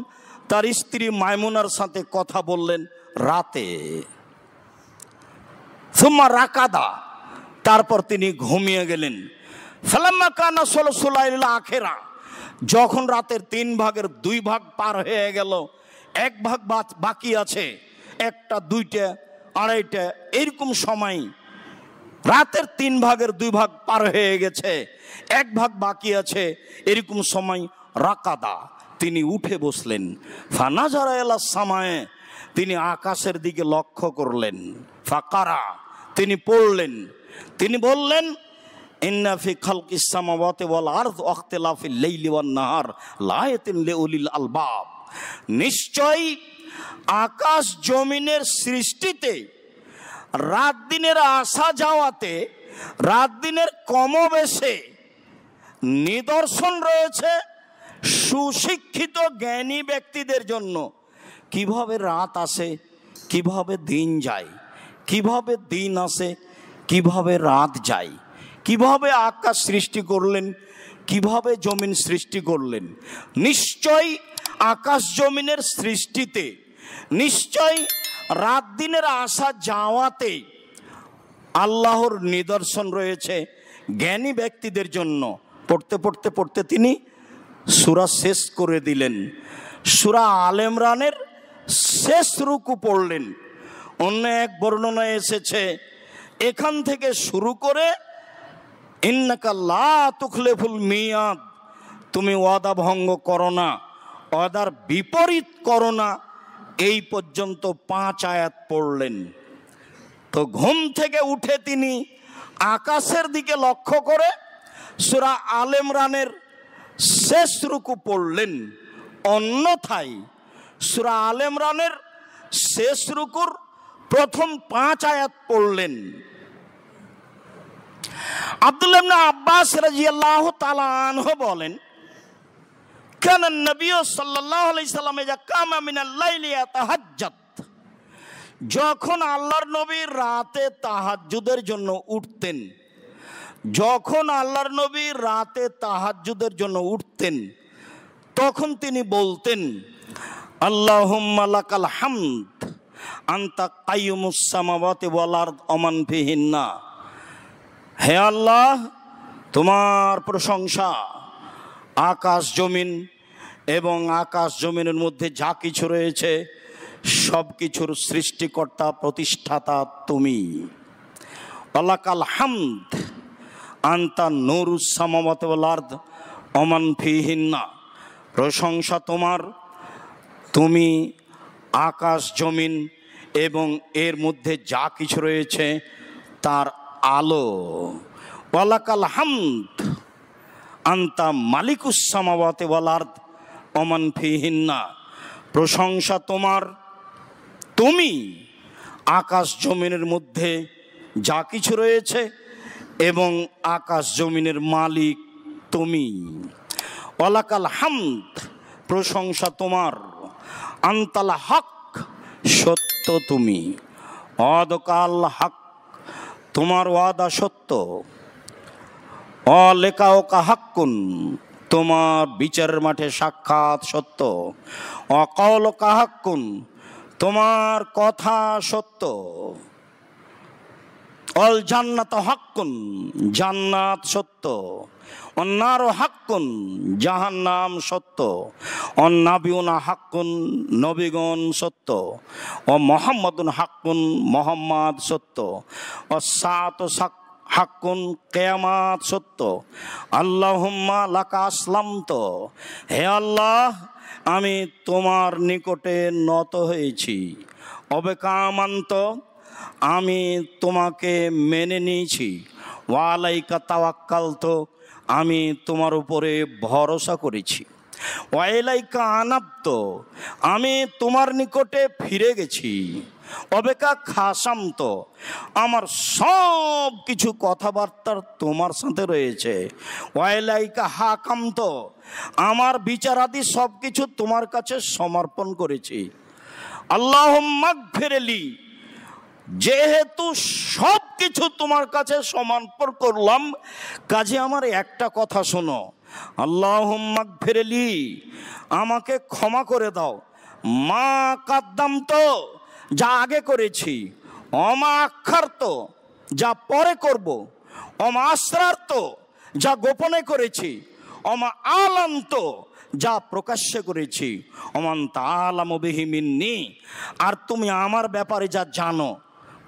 তার স্ত্রী মাইমুনার সাথে কথা বললেন রাতে। সুম্মা রাকাদা, তারপর তিনি ঘুমিয়ে গেলেন। ফালাম্মা কানা সুলাইল আখিরা, যখন রাতের 3 ভাগের 2 ভাগ পার হয়ে গেল, 1 ভাগ বাকি আছে, 1টা 2টা 2.5টা এরকম সময়, রাতের 3 ভাগের 2 ভাগ পার হয়ে গেছে, 1 ভাগ বাকি আছে, এরকম সময় রাকাদা, তিনি উঠে বসলেন। ফানাজারা ইলা সামায়ে, তিনি আকাশের দিকে লক্ষ্য করলেন। ফাকারা, তিনি পড়লেন, তিনি বললেন, ইন্না ফি খালকিস সামাওয়াতি ওয়াল আরদ ওয়াখতিলাফিল লাইলি ওয়ান নাহার লায়াতিন লিউলিল আলবাব, নিশ্চয় আকাশ জমিনের সৃষ্টিতে, রাত দিনের আসা যাওয়াতে, রাত দিনের কমবেশে নিদর্শন রয়েছে সুশিক্ষিত জ্ঞানী ব্যক্তিদের জন্য। কিভাবে রাত আসে, কিভাবে দিন যায়, কিভাবে দিন আসে, কিভাবে রাত যায়, কিভাবে আকাশ সৃষ্টি করলেন, কিভাবে জমিন সৃষ্টি করলেন। নিশ্চয় আকাশ জমিনের সৃষ্টিতে, নিশ্চয় রাত দিনের আসা যাওয়াতে আল্লাহর নিদর্শন রয়েছে জ্ঞানী ব্যক্তিদের জন্য। পড়তে পড়তে পড়তে তিনি সূরা শেষ করে দিলেন। সূরা আলে ইমরানের শেষ রুকু পড়লেন। অন্য এক বর্ণনায় এসেছে, এখান থেকে শুরু করে ইন্নাকা লা তুখলিফুল মিয়াদ, তুমি ওয়াদা ভঙ্গ করো না, ওয়াদার বিপরীত করো না, এই পর্যন্ত 5 আয়াত পড়লেন। তো ঘুম থেকে উঠে তিনি আকাশের দিকে লক্ষ্য করে সূরা আলে ইমরানের শেষ রুকু পড়লেন। অন্যথায় সূরা আলে ইমরানের শেষ রুকুর প্রথম 5 আয়াত পড়লেন। আব্দুল্লাহ ইবনে আব্বাস রাদিয়াল্লাহু তাআলা আনহু বলেন, কানা নবী সাল্লাল্লাহু আলাইহি সাল্লাম ইযা কামা মিনাল লাইলি ইয়াতাহাজ্জাদ, যখন আল্লাহর নবী রাতে তাহাজ্জুদের জন্য উঠতেন, যখন আল্লাহর নবী রাতে তাহাজ্জুদের জন্য উঠতেন, তখন তিনি বলতেন, আল্লাহুম্মা লাকাল হামদ আনতা কাইয়ুমুস সামাওয়াতি ওয়াল আরদ ওয়া মান ফিহিন্না, হে আল্লাহ, তোমার প্রশংসা, আকাশ জমিন এবং আকাশ জমিনের মধ্যে যা কিছু রয়েছে সব কিছুর সৃষ্টিকর্তা প্রতিষ্ঠাতা তুমি। ওয়ালাকাল হামদ আনতা নূরুস সামাওয়াতি ওয়াল আরদ ওয়া মান ফিহিন্না, প্রশংসা তোমার, তুমি আকাশ জমিন এবং এর মধ্যে যা কিছু রয়েছে তার আলো। ওয়ালাকাল হামদ আনতা মালিকুস সামাওয়াতি ওয়াল আরদ ওয়া মান ফিহিন্না, প্রশংসা তোমার, তুমি আকাশ জমিনের মধ্যে যা কিছু রয়েছে এবং আকাশ জমিনের মালিক তুমি। ওয়ালাকাল হামদ, প্রশংসা তোমার, আনতাল হক, সত্য তুমি, ওয়াদাকাল হক, তোমার ওয়াদা সত্য, অলেকাওকা হাক্কুন, তোমার বিচারের মাঠে সাক্ষাৎ সত্য। অকাওলকা হাক্কুন, তোমার কথা সত্য। অল জান্নাত হাক্কুন, জান্নাত সত্য। অন্নার হাক্কুন, জাহান্নাম সত্য। অন্নাবিউনা হাক্কুন, নবীগণ সত্য। ও মোহাম্মদুন হাক্কুন, মোহাম্মদ সত্য। ও সাত হাক্কুন, কিয়ামত সত্য। আল্লাহুম্মা লাকা আসলামতু, হে আল্লাহ আমি তোমার নিকটে নত হয়েছি। অবেকামান্ত, আমি তোমাকে মেনে নিয়েছি। ওয়ালাইকা তাওয়াক্কালতু, আমি তোমার উপরে ভরসা করেছি। ওয়াইলাইকা আনাবতু, আমি তোমার নিকটে ফিরে গেছি। অবেকা খাসামত, আমার সব কিছু কথাবার্তা তোমার সাথে রয়েছে। ওয়াইলাইকা হাকামত, আমার বিচারাদি সব কিছু তোমার কাছে সমর্পণ করেছি। আল্লাহুম্মা গফিরলি, যেহেতু সব কিছু তোমার কাছে সমর্পণ করলাম, কাজে আমার একটা কথা শোনো। আল্লাহুম্মা গফিরলি, আমাকে ক্ষমা করে দাও। মা কাদ্দামতো, যা আগে করেছি। অমা আক্ষার্ত, যা পরে করব। অমা আসরার্ত, যা গোপনে করেছি। অমা আলান্ত, যা প্রকাশ্যে করেছি। অমান তাআলামু বিহি মিন্নি, আর তুমি আমার ব্যাপারে যা জানো,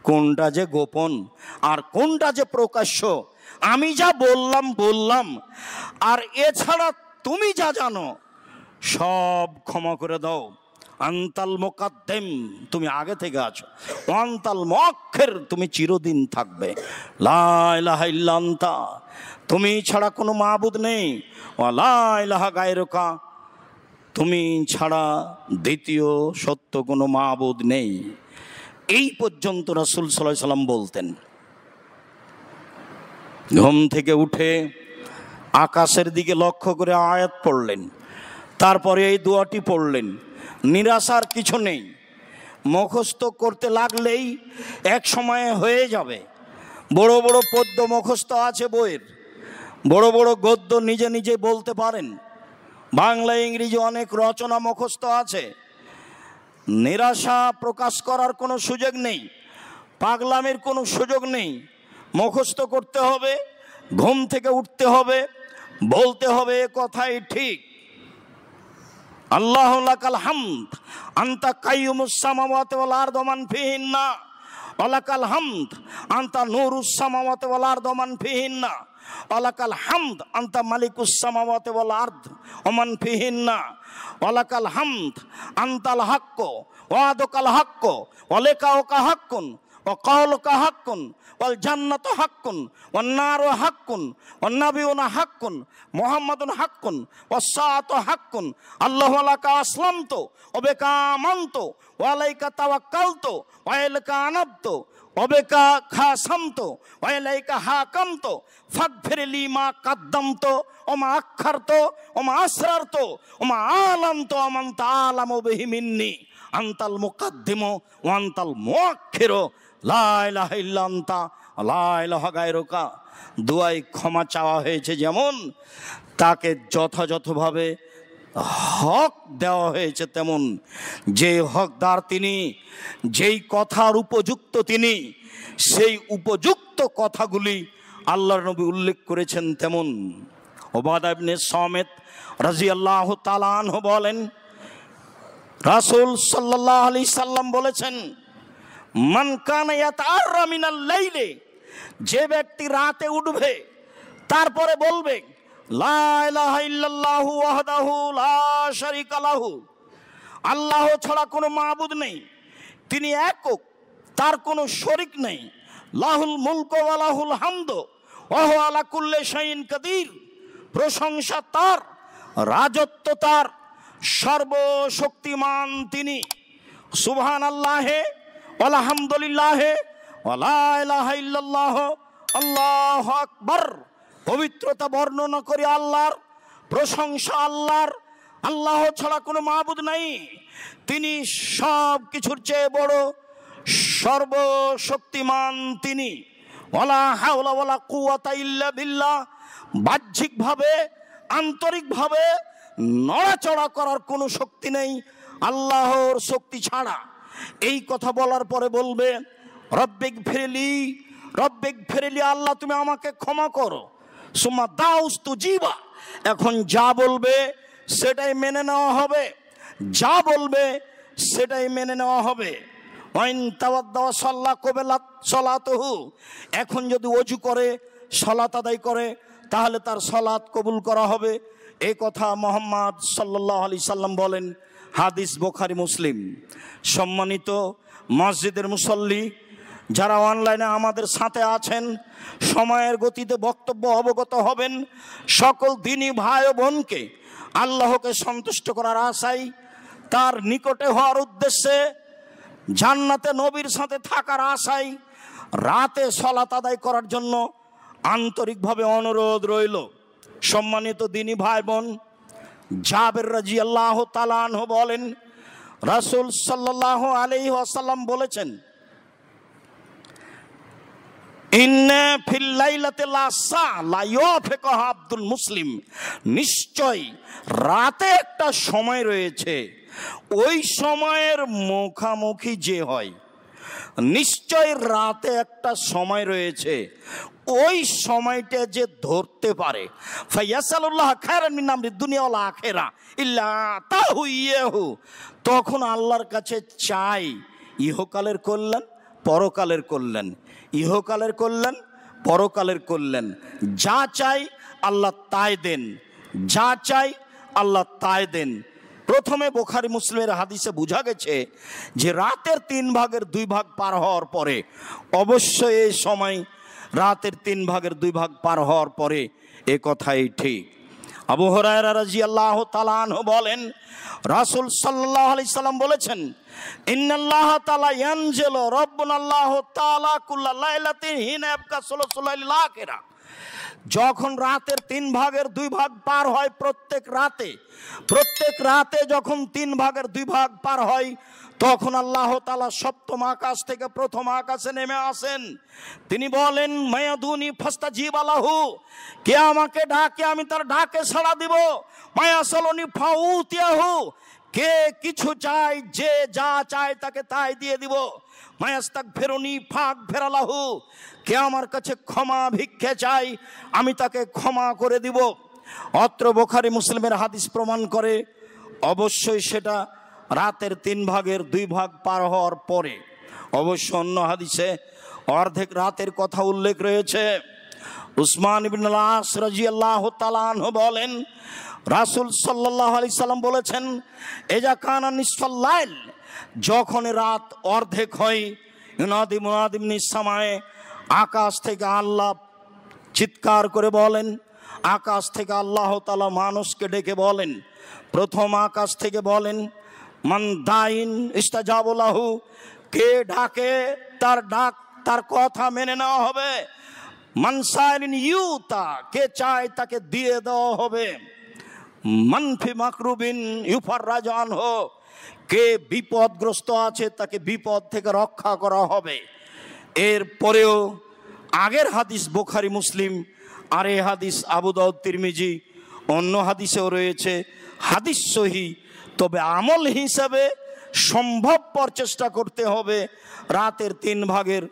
কোনটা যে গোপন আর কোনটা যে প্রকাশ্য, আমি যা বললাম, আর এছাড়া তুমি যা জানো সব ক্ষমা করে দাও। আনতাল মুকাদ্দিম, তুমি আগে থেকে আছো। আনতাল মুআক্খির, তুমি চিরদিন থাকবে। লা ইলাহা ইল্লা আনতা, তুমি ছাড়া কোনো মাবুদ নেই। ওয়া লা ইলাহা গায়রুকা, তুমি ছাড়া দ্বিতীয় সত্য কোনো মাবুদ নেই। এই পর্যন্ত রাসূল সাল্লাল্লাহু আলাইহি সাল্লাম বলতেন। ঘুম থেকে উঠে আকাশের দিকে লক্ষ্য করে আয়াত পড়লেন, তারপরে এই দোয়াটি পড়লেন। নিরাশার কিছু নেই, মুখস্থ করতে লাগলেই এক সময়ে হয়ে যাবে। বড় বড় পদ্য মুখস্থ আছে বইয়ের, বড় বড় গদ্য নিজে নিজে বলতে পারেন। বাংলা ইংরেজি অনেক রচনা মুখস্থ আছে। নিরাশা প্রকাশ করার কোনো সুযোগ নেই, পাগলামির কোনো সুযোগ নেই। মুখস্থ করতে হবে, ঘুম থেকে উঠতে হবে, বলতে হবে এ কথাই ঠিক। আল্লাহু লাকাল হামদ আনতা কাইয়ুমুস সামাওয়াতি ওয়াল আরদি মান ফিহিন্না ওয়া লাকাল হামদ আনতা নূরুস সামাওয়াতি ওয়াল আরদি মান ফিহিন্না ওয়া লাকাল হামদ আনতা মালিকুস সামাওয়াতি ওয়াল আরদি ওয়া মান ফিহিন্না ওয়া লাকাল হামদ আনতাল হাক্কু ওয়া আদুকাল হাক্কু ওয়া লিকাউকা হাক্কুন ওয়া কাওলুকা হাক্কুন ওয়াল জান্নাতু হাক্কুন ওয়ান নারু হাক্কুন ওয়ান নাবিয়ুনা হাক্কুন মুহাম্মাদুন হাক্কুন ওয়াস সাআতু হাক্কুন আল্লাহু লাকা আসলামতু ওয়া বিকা আমানতু ওয়া আলাইকা তাওয়াক্কালতু ওয়া ইলাইকা আনাবতু ওয়া বিকা খাসামতু ওয়া ইলাইকা হাকামতু ফাগফিরলি মা কাদ্দামতু ওয়া মা আক্ষারতু ওয়া মা আসরারতু ওয়া মা আলামতু ওয়া মান তাআলামু বিহি মিন্নি আনতাল মুকাদ্দিমু ওয়া আনতাল মুআক্খিরু লা ইলাহা ইল্লা আনতা লা ইলাহা গায়রুকা। দুয়ায় ক্ষমা চাওয়া হয়েছে, যেমন তাকে যথাযথভাবে হক দেওয়া হয়েছে তেমন। যে হকদার তিনি, যেই কথার উপযুক্ত তিনি, সেই উপযুক্ত কথাগুলি আল্লাহর নবী উল্লেখ করেছেন তেমন। উবাদা ইবনে সামিত রাদিয়াল্লাহু তাআলা আনহু বলেন, রাসূল সাল্লাল্লাহু আলাইহি সাল্লাম বলেছেন, মান কানা ইয়াতাআররা মিনাল লাইলি, যে ব্যক্তি রাতে উঠবে তারপরে বলবে লা ইলাহা ইল্লাল্লাহু ওয়াহদাহু লা শারীকা লাহু, আল্লাহ ছাড়া কোনো মাবুদ নেই, তিনি একক, তার কোনো শরীক নেই। লাহুল মুলকু ওয়া লাহুল হামদু ওয়া হুয়া আলা কুল্লি শাইইন কাদির, প্রশংসা তার, রাজত্ব তার, সর্বশক্তিমান তিনি। সুবহানাল্লাহি আলহামদুলিল্লাহি ওয়া লা ইলাহা ইল্লাল্লাহ আল্লাহু আকবার। পবিত্রতা বর্ণনা করি আল্লাহর, প্রশংসা আল্লাহর। আল্লাহ ছাড়া কোনো মাবুদ নাই, তিনি সব কিছুর চেয়ে বড়, সর্বশক্তিমান তিনি। ওয়ালা হাওলা ওয়ালা কুওয়াতা ইল্লা বিল্লাহ, বাহ্যিকভাবে আন্তরিকভাবে নড়াচড়া করার কোনো শক্তি নেই আল্লাহর শক্তি ছাড়া। এই কথা বলার পরে বলবে রব্বিক ফিরলি, রব্বিক ফিরলি, আল্লাহ তুমি আমাকে ক্ষমা করো। সুম্মা দাউস্তু জীবা, এখন যা বলবে সেটাই মেনে নেওয়া হবে, যা বলবে সেটাই মেনে নেওয়া হবে। ওয়াইন তাওয়াদ্দা সাল্লা কবেলাত সলাতুহু, এখন যদি ওযু করে সালাত আদায় করে তাহলে তার সালাত কবুল করা হবে। এই কথা মুহাম্মদ সাল্লাল্লাহু আলাইহি সাল্লাম বলেন, হাদিস বুখারী মুসলিম। সম্মানিত মসজিদের মুসল্লি যারা অনলাইনে আমাদের সাথে আছেন, সময়ের গতিতে বক্তব্য অবগত হবেন। সকল দিনী ভাই ও বোনকে আল্লাহকে সন্তুষ্ট করার আশায়, তার নিকটে হওয়ার উদ্দেশ্যে, জান্নাতে নবীর সাথে থাকার আশায় রাতে সালাত আদায় করার জন্য আন্তরিকভাবে অনুরোধ রইল। সম্মানিত দিনী ভাই বোন, জাবের রাদিয়াল্লাহু তাআলা আনহু বলেন, রাসূল সাল্লাল্লাহু আলাইহি ওয়াসাল্লাম বলেছেন, ইন্না ফিল লাইলাতি লাসা লা ইউফিকুহা আব্দুল মুসলিম, নিশ্চয় রাতে একটা সময় রয়েছে, ওই সময়ের মুখামুখি যে হয়, নিশ্চয় রাতে একটা সময় রয়েছে, ওই সময়টা যে ধরতে পারে, ফায়াসালুল্লাহ খায়রান মিন আমরি দুনিয়া ওয়াল আখিরা ইল্লা তাহু ইয়াহু, তখন আল্লাহর কাছে চাই ইহকালের কল্যাণ, পরকালের কল্যাণ, ইহকালের কল্যাণ, পরকালের কল্যাণ। যা চাই আল্লাহ তাই দেন, যা চাই আল্লাহ তাই দেন। প্রথমে বুখারী মুসলিমের হাদিসে বোঝা গেছে যে রাতের 3 ভাগের 2 ভাগ পার হওয়ার পরে, অবশ্যই এই সময় রাতের 3 ভাগের 2 ভাগ পার হওয়ার পরে, এ কথাই ঠিক। আবু হুরায়রা রাদিয়াল্লাহু তাআলা আনহু বলেন, রাসূল সাল্লাল্লাহু আলাইহি সাল্লাম বলেছেন, ইন্নাল্লাহা তাআলা ইয়ানজিলু রাব্বুনাল্লাহু তাআলা কুল্লা লাইলাতিন হিনা ইয়াবকা সুলুসুল লাইলিল আখিরা, যখন রাতের 3 ভাগের 2 ভাগ পার হয়, প্রত্যেক রাতে যখন 3 ভাগের 2 ভাগ পার হয়, তখন আল্লাহ তাআলা সপ্তম আকাশ থেকে প্রথম আকাশে নেমে আসেন। তিনি বলেন, মায়াদুনি ফাস্তাজিব লাহু, কে আমাকে ডাকে আমি তার ডাকে সাড়া দিব। মায়াসালুনি ফাউতিয়াহু, কে কিছু চাই, যে যা চায় তাকে তাই দিয়ে দিব। মায়াস্তাগফিরুনি ফাগফিরালাহু, কে আমার কাছে ক্ষমা ভিক্ষে চাই আমি তাকে ক্ষমা করে দিব। অত্র বুখারী মুসলিমের হাদিস প্রমাণ করে অবশ্যই সেটা রাতের 3 ভাগের 2 ভাগ পার হওয়ার পরে। অবশ্য অন্য হাদিসে অর্ধেক রাতের কথা উল্লেখ রয়েছে। উসমান ইবনে আস রাদিয়াল্লাহু তাআলা আনহু বলেন, রাসূল সাল্লাল্লাহু আলাইহি সাল্লাম বলেছেন, এজা কানা নিসফাল লাইল, যখন রাত অর্ধেক হয়, ইউনাদি মুনাদি মিনাস সামায়ে, আকাশ থেকে আল্লাহ চিৎকার করে বলেন, আকাশ থেকে আল্লাহ তাআলা মানুষকে ডেকে বলেন, প্রথম আকাশ থেকে বলেন, মান দাইন ইস্তাজাবু লাহু, কে ডাকে তার ডাক, তার কথা মেনে নেওয়া হবে। মান সাইলিন ইউতা, কে চায় তাকে দিয়ে দেওয়া হবে। মান ফি মাকরুবিন ইউফাররাজ আনহু, কে বিপদগ্রস্ত আছে তাকে বিপদ থেকে রক্ষা করা হবে। এর পরেও আগের হাদিস বুখারী মুসলিম, আর এই হাদিস আবু দাউদ তিরমিজি, অন্য হাদিসেও রয়েছে, হাদিস সহিহ। তবে আমল হিসাবে সম্ভবপর চেষ্টা করতে হবে রাতের 3 ভাগের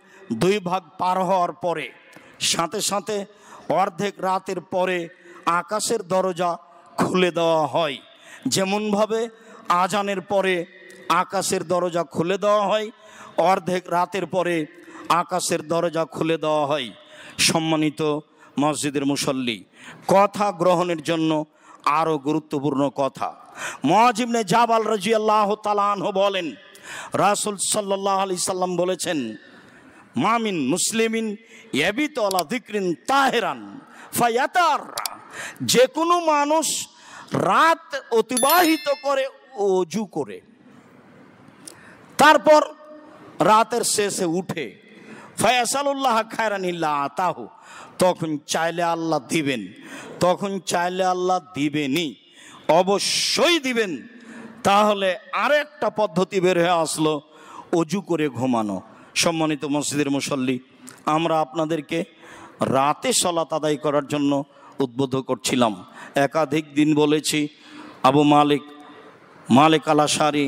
2 ভাগ পার হওয়ার পরে। সাথে সাথে অর্ধেক রাতের পরে আকাশের দরজা খুলে দেওয়া হয়, যেমনভাবে আজানের পরে আকাশের দরজা খুলে দেওয়া হয়, অর্ধেক রাতের পরে আকাশের দরজা খুলে দেওয়া হয়। সম্মানিত মসজিদের মুসল্লি, কথা গ্রহণের জন্য আরও গুরুত্বপূর্ণ কথা। মুআয ইবনে জাবাল রাদিয়াল্লাহু তাআলা আনহু বলেন, রাসূল সাল্লাল্লাহু আলাইহি সাল্লাম বলেছেন, মামিন মুসলিমিন ইয়াবিতু আলা যিকরিন তাহিরান ফায়াতাররা, যে কোনো মানুষ রাত অতিবাহিত করে ওযু করে, তারপর রাতের শেষে উঠে, ফায়াসালুল্লাহ খায়রান ইল্লা আতাহু, তখন চাইলে আল্লাহ দিবেন, তখন চাইলে আল্লাহ দিবেনই, অবশ্যই দিবেন। তাহলে আরেকটা পদ্ধতি বের হয়ে আসলো, ওযু করে ঘুমানো। সম্মানিত মসজিদের মুসল্লি, আমরা আপনাদেরকে রাতে সালাত আদায় করার জন্য উদ্বোধ করছিলাম। একাধিক দিন বলেছি, আবু মালিক আল আশারি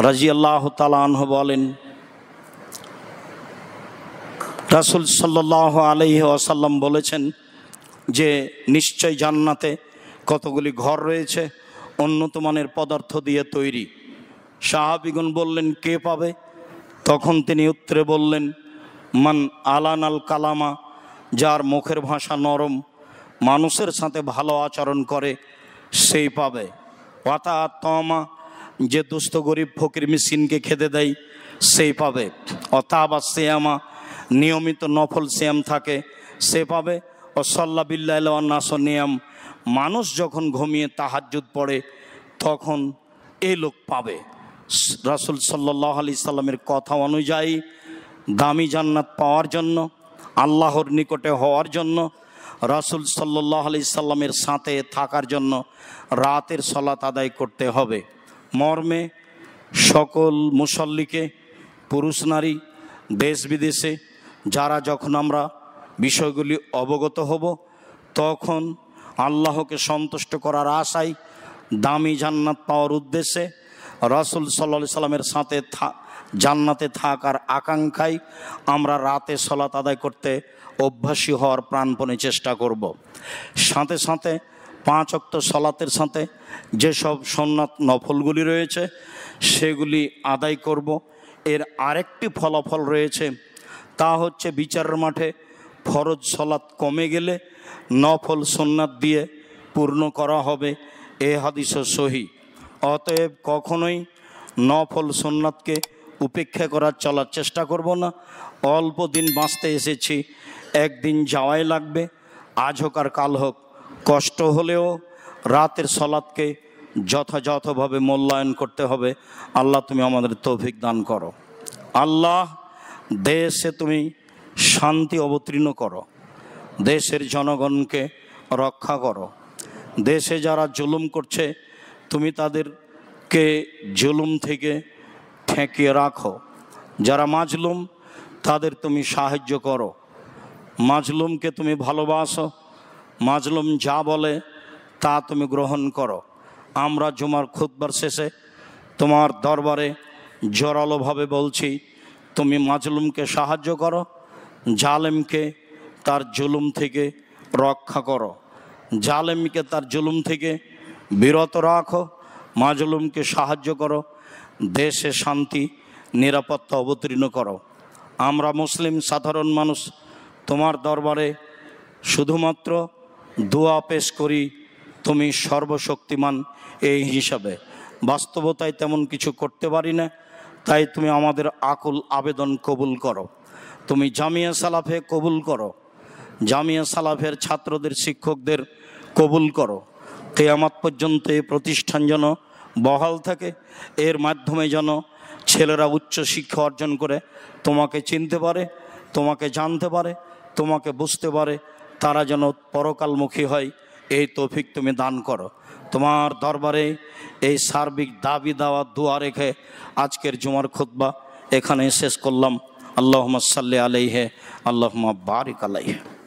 রাদিয়াল্লাহু তাআলা আনহু বলেন, রাসূল সাল্লাল্লাহু আলাইহি ওয়াসাল্লাম বলেছেন যে নিশ্চয় জান্নাতে কতগুলি ঘর রয়েছে উন্নত মানের পদার্থ দিয়ে তৈরি। সাহাবীগণ বললেন, কে পাবে? তখন তিনি উত্তরে বললেন, মান আলানাল কালামা, যার মুখের ভাষা নরম, মানুষের সাথে ভালো আচরণ করে, সেই পাবে। ওয়াতা তমা, যে দুস্থ গরিব ফকির মিসকিনকে খেতে দেয়, সেই পাবে। অতাবা সিয়ামা, নিয়মিত নফল সিয়াম থাকে, সে পাবে। ও সাল্লা বিল্লাহি ওয়ান নাস নিয়াম, মানুষ যখন ঘুমিয়ে তাহাজ্জুদ পড়ে তখন এই লোক পাবে। রাসূল সাল্লাল্লাহু আলাইহি সাল্লামের কথা অনুযায়ী দামি জান্নাত পাওয়ার জন্য, আল্লাহর নিকটে হওয়ার জন্য, রাসূল সাল্লাল্লাহু আলাইহি সাল্লামের সাথে থাকার জন্য রাতের সালাত আদায় করতে হবে। মর্মে সকল মুসল্লিকে, পুরুষ নারী, দেশ বিদেশে যারা যখন আমরা বিষয়গুলি অবগত হব, তখন আল্লাহকে সন্তুষ্ট করার আশায়, দামি জান্নাত পাওয়ার উদ্দেশ্যে, রাসূল সাল্লাল্লাহু আলাইহি সাল্লামের সাথে জান্নাতে থাকার আকাঙ্ক্ষায় আমরা রাতে সালাত আদায় করতে অভ্যাসী হওয়ার প্রাণপণে চেষ্টা করব। সাথে সাথে 5 ওয়াক্ত সালাতের সাথে যেসব সুন্নাত নফলগুলি রয়েছে সেগুলি আদায় করব। এর আরেকটি ফলাফল রয়েছে, তা হচ্ছে বিচারের মাঠে ফরজ সালাত কমে গেলে নফল সুন্নাত দিয়ে পূর্ণ করা হবে। এ হাদিসও সহি। অতএব কখনোই নফল সুন্নাতকে উপেক্ষা করার চলার চেষ্টা করব না। অল্প দিন বাঁচতে এসেছি, একদিন যাওয়াই লাগবে, আজ হোক আর কাল হোক, কষ্ট হলেও রাতের সালাতকে যথাযথভাবে মূল্যায়ন করতে হবে। আল্লাহ তুমি আমাদের তৌফিক দান করো। আল্লাহ দেশে তুমি শান্তি অবতীর্ণ করো, দেশের জনগণকে রক্ষা করো। দেশে যারা জুলুম করছে তুমি তাদেরকে জুলুম থেকে ঠেকিয়ে রাখো। যারা মাজলুম তাদের তুমি সাহায্য করো, মাজলুমকে তুমি ভালোবাসো, মাজলুম যা বলে তা তুমি গ্রহণ করো। আমরা জুমার খুতবার শেষে তোমার দরবারে জোরালোভাবে বলছি, তুমি মাজলুমকে সাহায্য করো, জালেমকে তার জুলুম থেকে রক্ষা করো, জালেমকে তার জুলুম থেকে বিরত রাখো, মাজলুমকে সাহায্য করো, দেশে শান্তি নিরাপত্তা অবতীর্ণ করো। আমরা মুসলিম সাধারণ মানুষ তোমার দরবারে শুধুমাত্র দোয়া পেশ করি, তুমি সর্বশক্তিমান এই হিসাবে। বাস্তবতায় তেমন কিছু করতে পারি না, তাই তুমি আমাদের আকুল আবেদন কবুল করো। তুমি জামিয়া সালাফে কবুল করো, জামিয়া সালাফের ছাত্রদের শিক্ষকদের কবুল করো। কিয়ামত পর্যন্ত এই প্রতিষ্ঠান যেন বহাল থাকে, এর মাধ্যমে যেন ছেলেরা উচ্চ শিক্ষা অর্জন করে তোমাকে চিনতে পারে, তোমাকে জানতে পারে, তোমাকে বুঝতে পারে, তারা যেন পরকালমুখী হয়, এই তৌফিক তুমি দান করো। তোমার দরবারে এই সার্বিক দাবি দাওয়া দোয়া রেখে আজকের জুমার খুতবা এখানে শেষ করলাম। আল্লাহুম্মা সাল্লি আলাইহি, আল্লাহুম্মা বারিক আলাইহি।